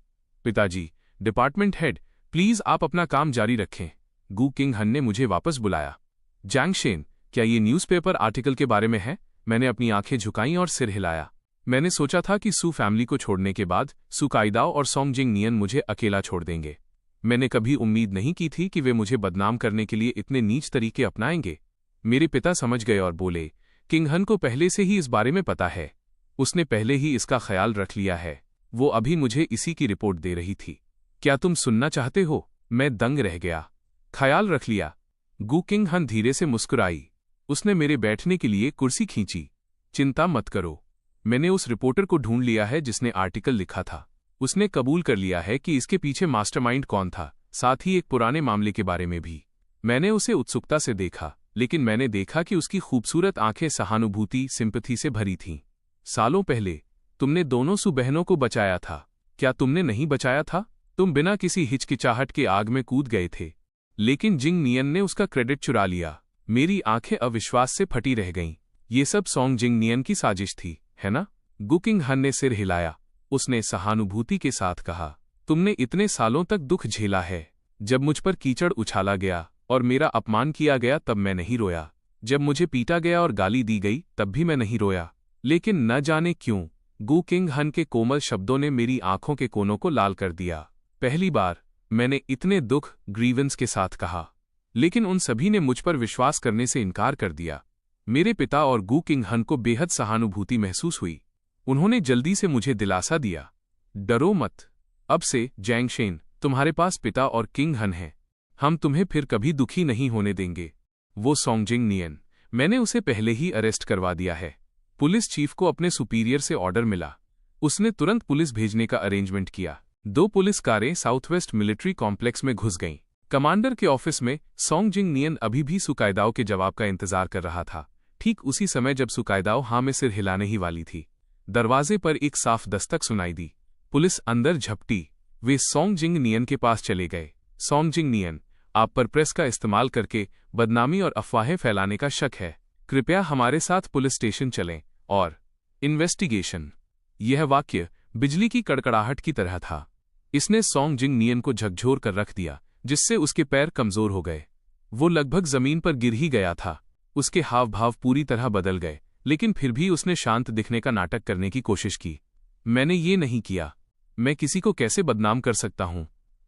पिताजी। डिपार्टमेंट हेड, प्लीज आप अपना काम जारी रखें। गू किंग हन ने मुझे वापस बुलाया। जैंग शेन, क्या ये न्यूज़पेपर आर्टिकल के बारे में है? मैंने अपनी आंखें झुकाईं और सिर हिलाया। मैंने सोचा था कि सू फैमिली को छोड़ने के बाद सू कायदाओ और सोंग जिंग नियन मुझे अकेला छोड़ देंगे। मैंने कभी उम्मीद नहीं की थी कि वे मुझे बदनाम करने के लिए इतने नीच तरीके अपनाएंगे। मेरे पिता समझ गए और बोले, किंग हन को पहले से ही इस बारे में पता है। उसने पहले ही इसका ख्याल रख लिया है। वो अभी मुझे इसी की रिपोर्ट दे रही थी। क्या तुम सुनना चाहते हो? मैं दंग रह गया। ख्याल रख लिया? गू किंग हन धीरे से मुस्कुराई। उसने मेरे बैठने के लिए कुर्सी खींची। चिंता मत करो, मैंने उस रिपोर्टर को ढूंढ लिया है जिसने आर्टिकल लिखा था। उसने कबूल कर लिया है कि इसके पीछे मास्टरमाइंड कौन था, साथ ही एक पुराने मामले के बारे में भी। मैंने उसे उत्सुकता से देखा, लेकिन मैंने देखा कि उसकी खूबसूरत आंखें सहानुभूति, सिंपैथी से भरी थीं। सालों पहले तुमने दोनों सू बहनों को बचाया था। क्या तुमने नहीं बचाया था? तुम बिना किसी हिचकिचाहट के आग में कूद गए थे, लेकिन जिंग नियन ने उसका क्रेडिट चुरा लिया। मेरी आंखें अविश्वास से फटी रह गईं। ये सब सोंग जिंग नियन की साजिश थी, है ना? गू किंग हन ने सिर हिलाया। उसने सहानुभूति के साथ कहा, तुमने इतने सालों तक दुख झेला है। जब मुझ पर कीचड़ उछाला गया और मेरा अपमान किया गया तब मैं नहीं रोया। जब मुझे पीटा गया और गाली दी गई तब भी मैं नहीं रोया। लेकिन न जाने क्यों गू किंग हन के कोमल शब्दों ने मेरी आंखों के कोनों को लाल कर दिया। पहली बार मैंने इतने दुख ग्रीवेंस के साथ कहा, लेकिन उन सभी ने मुझ पर विश्वास करने से इनकार कर दिया। मेरे पिता और गू किंग हन को बेहद सहानुभूति महसूस हुई। उन्होंने जल्दी से मुझे दिलासा दिया, डरो मत। अब से जैंग शेन, तुम्हारे पास पिता और किंग हन हैं। हम तुम्हें फिर कभी दुखी नहीं होने देंगे। वो सोंग जिंग नियन, मैंने उसे पहले ही अरेस्ट करवा दिया है। पुलिस चीफ को अपने सुपीरियर से ऑर्डर मिला। उसने तुरंत पुलिस भेजने का अरेंजमेंट किया। 2 पुलिस कारें साउथवेस्ट मिलिट्री कॉम्प्लेक्स में घुस गईं। कमांडर के ऑफिस में सोंग जिंग नियन अभी भी सू कायदाओ के जवाब का इंतजार कर रहा था। ठीक उसी समय जब सू कायदाओ हाँ में सिर हिलाने ही वाली थी, दरवाजे पर एक साफ दस्तक सुनाई दी। पुलिस अंदर झपटी। वे सोंग जिंग नियन के पास चले गए। सोंग जिंग नियन, आप पर प्रेस का इस्तेमाल करके बदनामी और अफवाहें फैलाने का शक है। कृपया हमारे साथ पुलिस स्टेशन चलें और इन्वेस्टिगेशन। यह वाक्य बिजली की कड़कड़ाहट की तरह था। इसने सोंग जिंग नियन को झकझोर कर रख दिया, जिससे उसके पैर कमजोर हो गए। वो लगभग जमीन पर गिर ही गया था। उसके हाव भाव पूरी तरह बदल गए, लेकिन फिर भी उसने शांत दिखने का नाटक करने की कोशिश की। मैंने ये नहीं किया। मैं किसी को कैसे बदनाम कर सकता हूं?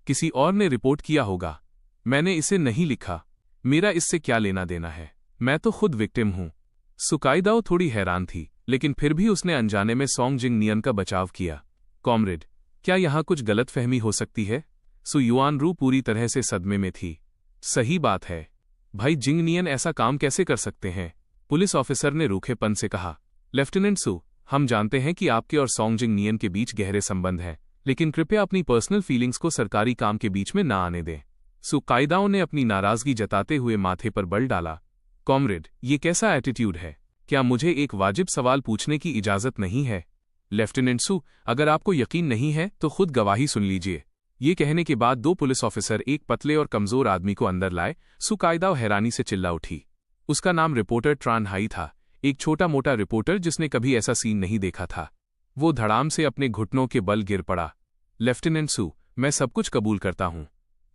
किसी और ने रिपोर्ट किया होगा। मैंने इसे नहीं लिखा। मेरा इससे क्या लेना देना है? मैं तो खुद विक्टिम हूं। सुकाइदाओ थोड़ी हैरान थी, लेकिन फिर भी उसने अनजाने में सोंग जिंग नियन का बचाव किया। कॉमरेड, क्या यहां कुछ गलतफहमी हो सकती है? सु युआनरू पूरी तरह से सदमे में थी। सही बात है। भाई जिंग नियन ऐसा काम कैसे कर सकते हैं? पुलिस ऑफिसर ने रूखेपन से कहा। लेफ्टिनेंट सु, हम जानते हैं कि आपके और सोंग जिंग नियन के बीच गहरे संबंध हैं, लेकिन कृपया अपनी पर्सनल फीलिंग्स को सरकारी काम के बीच में ना आने दें। सुकाइदाओ ने अपनी नाराजगी जताते हुए माथे पर बल डाला। कॉमरेड, ये कैसा एटीट्यूड है? क्या मुझे एक वाजिब सवाल पूछने की इजाजत नहीं है? लेफ्टिनेंट सु, अगर आपको यकीन नहीं है तो खुद गवाही सुन लीजिए। ये कहने के बाद दो पुलिस ऑफिसर एक पतले और कमजोर आदमी को अंदर लाए। सुकाइदाओ हैरानी से चिल्ला उठी। उसका नाम रिपोर्टर ट्रान हाई था, एक छोटा मोटा रिपोर्टर जिसने कभी ऐसा सीन नहीं देखा था। वो धड़ाम से अपने घुटनों के बल गिर पड़ा। लेफ्टिनेंट सु, मैं सब कुछ कबूल करता हूं।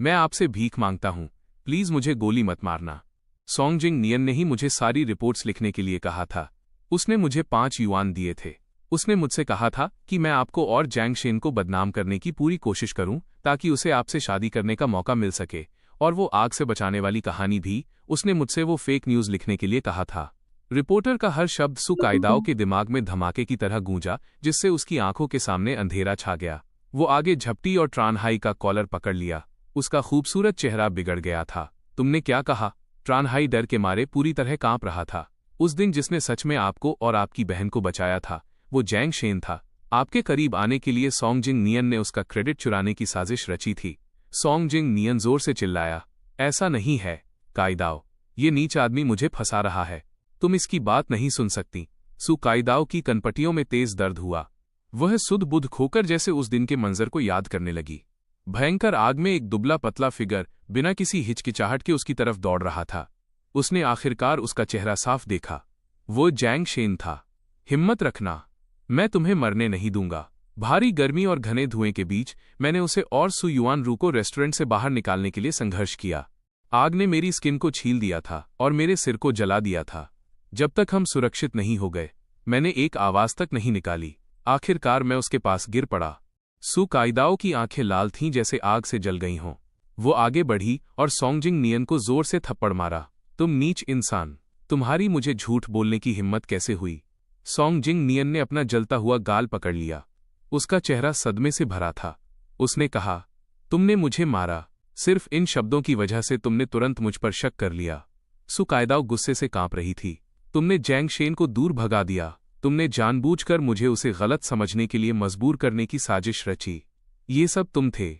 मैं आपसे भीख मांगता हूं, प्लीज मुझे गोली मत मारना। सोंग जिंग नियन ने ही मुझे सारी रिपोर्ट्स लिखने के लिए कहा था। उसने मुझे 5 युआन दिए थे। उसने मुझसे कहा था कि मैं आपको और जैंग शेन को बदनाम करने की पूरी कोशिश करूं ताकि उसे आपसे शादी करने का मौका मिल सके, और वो आग से बचाने वाली कहानी भी उसने मुझसे वो फेक न्यूज लिखने के लिए कहा था। रिपोर्टर का हर शब्द सुकाइदाओ के दिमाग में धमाके की तरह गूंजा, जिससे उसकी आंखों के सामने अंधेरा छा गया। वो आगे झपटी और ट्रानहाई का कॉलर पकड़ लिया। उसका खूबसूरत चेहरा बिगड़ गया था। तुमने क्या कहा? ट्रानहाई डर के मारे पूरी तरह कांप रहा था। उस दिन जिसने सच में आपको और आपकी बहन को बचाया था, वो जैंग शेन था। आपके करीब आने के लिए सोंग जिंग नियन ने उसका क्रेडिट चुराने की साजिश रची थी। सोंग जिंग नियन जोर से चिल्लाया। ऐसा नहीं है काइदाओ, ये नीच आदमी मुझे फंसा रहा है। तुम इसकी बात नहीं सुन सकती। सुकाइदाओ की कनपटियों में तेज दर्द हुआ। वह सुध बुध खोकर जैसे उस दिन के मंजर को याद करने लगी। भयंकर आग में एक दुबला पतला फिगर बिना किसी हिचकिचाहट के उसकी तरफ दौड़ रहा था। उसने आखिरकार उसका चेहरा साफ देखा। वो जैंग शेन था। हिम्मत रखना, मैं तुम्हें मरने नहीं दूंगा। भारी गर्मी और घने धुएं के बीच मैंने उसे और सु युआनरू को रेस्टोरेंट से बाहर निकालने के लिए संघर्ष किया। आग ने मेरी स्किन को छील दिया था और मेरे सिर को जला दिया था। जब तक हम सुरक्षित नहीं हो गए, मैंने एक आवाज तक नहीं निकाली। आखिरकार मैं उसके पास गिर पड़ा। सुकाइदाओ की आंखें लाल थीं जैसे आग से जल गई हों। वो आगे बढ़ी और सोंग जिंग नियन को जोर से थप्पड़ मारा। तुम नीच इंसान, तुम्हारी मुझे झूठ बोलने की हिम्मत कैसे हुई? सोंग जिंग नियन ने अपना जलता हुआ गाल पकड़ लिया। उसका चेहरा सदमे से भरा था। उसने कहा, तुमने मुझे मारा। सिर्फ इन शब्दों की वजह से तुमने तुरंत मुझ पर शक कर लिया। सुकाइदाओ गुस्से से कांप रही थी। तुमने जैंग शेन को दूर भगा दिया। तुमने जानबूझकर मुझे उसे गलत समझने के लिए मजबूर करने की साजिश रची। ये सब तुम थे।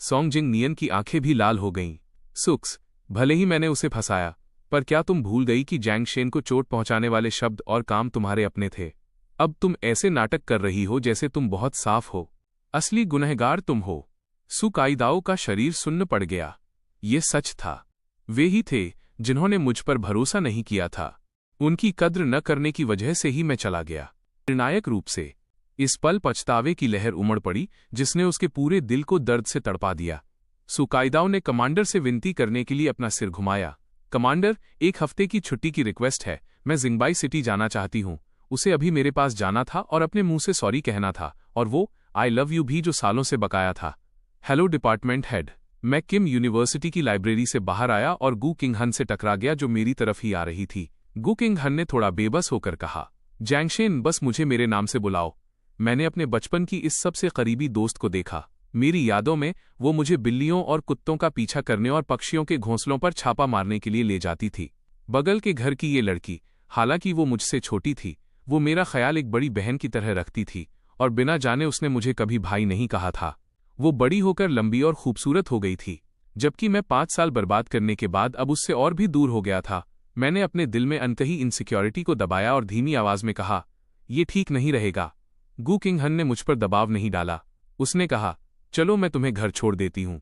सोंग जिंग नियन की आंखें भी लाल हो गईं। सुक्स, भले ही मैंने उसे फंसाया, पर क्या तुम भूल गई कि जैंग शेन को चोट पहुंचाने वाले शब्द और काम तुम्हारे अपने थे? अब तुम ऐसे नाटक कर रही हो जैसे तुम बहुत साफ हो। असली गुनहगार तुम हो। सुकाइदाओ का शरीर सुन्न पड़ गया। ये सच था। वे ही थे जिन्होंने मुझ पर भरोसा नहीं किया था। उनकी कद्र न करने की वजह से ही मैं चला गया। निर्णायक रूप से इस पल पछतावे की लहर उमड़ पड़ी जिसने उसके पूरे दिल को दर्द से तड़पा दिया। सुकाइदाओ ने कमांडर से विनती करने के लिए अपना सिर घुमाया। कमांडर, 1 हफ्ते की छुट्टी की रिक्वेस्ट है। मैं जिंगबाई सिटी जाना चाहती हूँ। उसे अभी मेरे पास जाना था और अपने मुंह से सॉरी कहना था, और वो आई लव यू भी जो सालों से बकाया था। हेलो डिपार्टमेंट हेड, मैं किम यूनिवर्सिटी की लाइब्रेरी से बाहर आया और गू किंग हन से टकरा गया जो मेरी तरफ ही आ रही थी। गू किंग हन ने थोड़ा बेबस होकर कहा, जैंग शेन, बस मुझे मेरे नाम से बुलाओ। मैंने अपने बचपन की इस सबसे करीबी दोस्त को देखा। मेरी यादों में वो मुझे बिल्लियों और कुत्तों का पीछा करने और पक्षियों के घोंसलों पर छापा मारने के लिए ले जाती थी। बगल के घर की ये लड़की, हालांकि वो मुझसे छोटी थी, वो मेरा ख्याल एक बड़ी बहन की तरह रखती थी, और बिना जाने उसने मुझे कभी भाई नहीं कहा था। वो बड़ी होकर लंबी और खूबसूरत हो गई थी, जबकि मैं 5 साल बर्बाद करने के बाद अब उससे और भी दूर हो गया था। मैंने अपने दिल में अनकही इनसिक्योरिटी को दबाया और धीमी आवाज में कहा, ये ठीक नहीं रहेगा। गू किंग हन ने मुझ पर दबाव नहीं डाला। उसने कहा, चलो मैं तुम्हें घर छोड़ देती हूँ।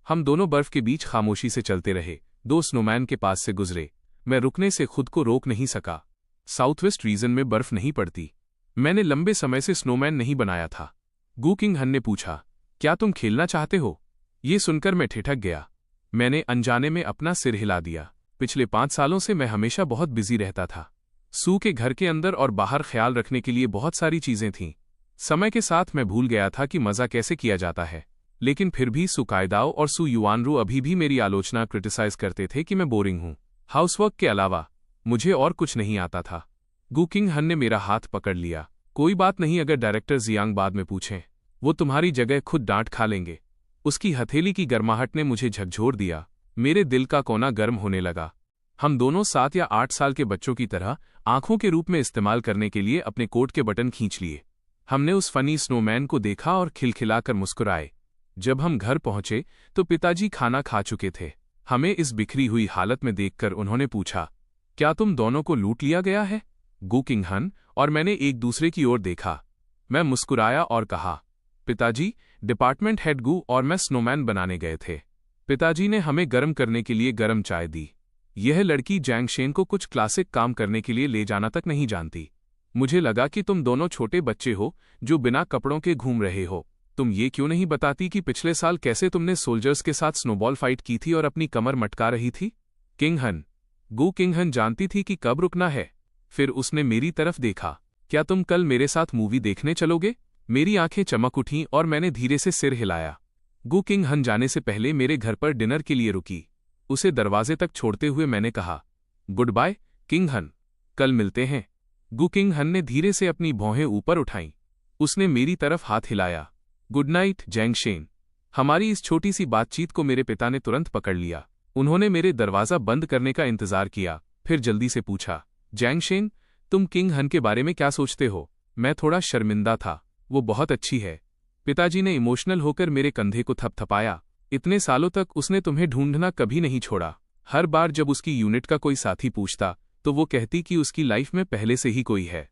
हम दोनों बर्फ के बीच खामोशी से चलते रहे। 2 स्नोमैन के पास से गुजरे। मैं रुकने से खुद को रोक नहीं सका। साउथवेस्ट रीजन में बर्फ नहीं पड़ती। मैंने लंबे समय से स्नोमैन नहीं बनाया था। गू किंग हन ने पूछा, क्या तुम खेलना चाहते हो? ये सुनकर मैं ठिठक गया। मैंने अनजाने में अपना सिर हिला दिया। पिछले 5 सालों से मैं हमेशा बहुत बिजी रहता था। सू के घर के अंदर और बाहर ख्याल रखने के लिए बहुत सारी चीजें थीं। समय के साथ मैं भूल गया था कि मज़ा कैसे किया जाता है, लेकिन फिर भी सू कायदाओ और सू युआनरू अभी भी मेरी आलोचना क्रिटिसाइज करते थे कि मैं बोरिंग हूँ। हाउसवर्क के अलावा मुझे और कुछ नहीं आता था। गू किंग हन ने मेरा हाथ पकड़ लिया। कोई बात नहीं, अगर डायरेक्टर जियांग बाद में पूछें, वो तुम्हारी जगह खुद डांट खा लेंगे। उसकी हथेली की गर्माहट ने मुझे झकझोर दिया। मेरे दिल का कोना गर्म होने लगा। हम दोनों 7 या 8 साल के बच्चों की तरह आंखों के रूप में इस्तेमाल करने के लिए अपने कोट के बटन खींच लिए। हमने उस फनी स्नोमैन को देखा और खिलखिलाकर मुस्कुराए। जब हम घर पहुंचे तो पिताजी खाना खा चुके थे। हमें इस बिखरी हुई हालत में देखकर उन्होंने पूछा, क्या तुम दोनों को लूट लिया गया है? गू किंग हन और मैंने एक दूसरे की ओर देखा। मैं मुस्कुराया और कहा, पिताजी, डिपार्टमेंट हेड गू और मैं स्नोमैन बनाने गए थे। पिताजी ने हमें गर्म करने के लिए गर्म चाय दी। यह लड़की जैंगशेन को कुछ क्लासिक काम करने के लिए ले जाना तक नहीं जानती। मुझे लगा कि तुम दोनों छोटे बच्चे हो जो बिना कपड़ों के घूम रहे हो। तुम ये क्यों नहीं बताती कि पिछले साल कैसे तुमने सोल्जर्स के साथ स्नोबॉल फाइट की थी और अपनी कमर मटका रही थी? किंग हन, गू किंग हन जानती थी कि कब रुकना है। फिर उसने मेरी तरफ देखा। क्या तुम कल मेरे साथ मूवी देखने चलोगे? मेरी आंखें चमक उठीं और मैंने धीरे से सिर हिलाया। गू किंग हन जाने से पहले मेरे घर पर डिनर के लिए रुकी। उसे दरवाजे तक छोड़ते हुए मैंने कहा, गुड बाय किंग हन, कल मिलते हैं। गू किंग हन ने धीरे से अपनी भौहें ऊपर उठाईं। उसने मेरी तरफ हाथ हिलाया। Good night Zhangshen. हमारी इस छोटी सी बातचीत को मेरे पिता ने तुरंत पकड़ लिया। उन्होंने मेरे दरवाज़ा बंद करने का इंतजार किया, फिर जल्दी से पूछा, जैंगशेन, तुम किंग हन के बारे में क्या सोचते हो? मैं थोड़ा शर्मिंदा था। वो बहुत अच्छी है। पिताजी ने इमोशनल होकर मेरे कंधे को थपथपाया। इतने सालों तक उसने तुम्हें ढूंढना कभी नहीं छोड़ा। हर बार जब उसकी यूनिट का कोई साथी पूछता तो वो कहती कि उसकी लाइफ में पहले से ही कोई है।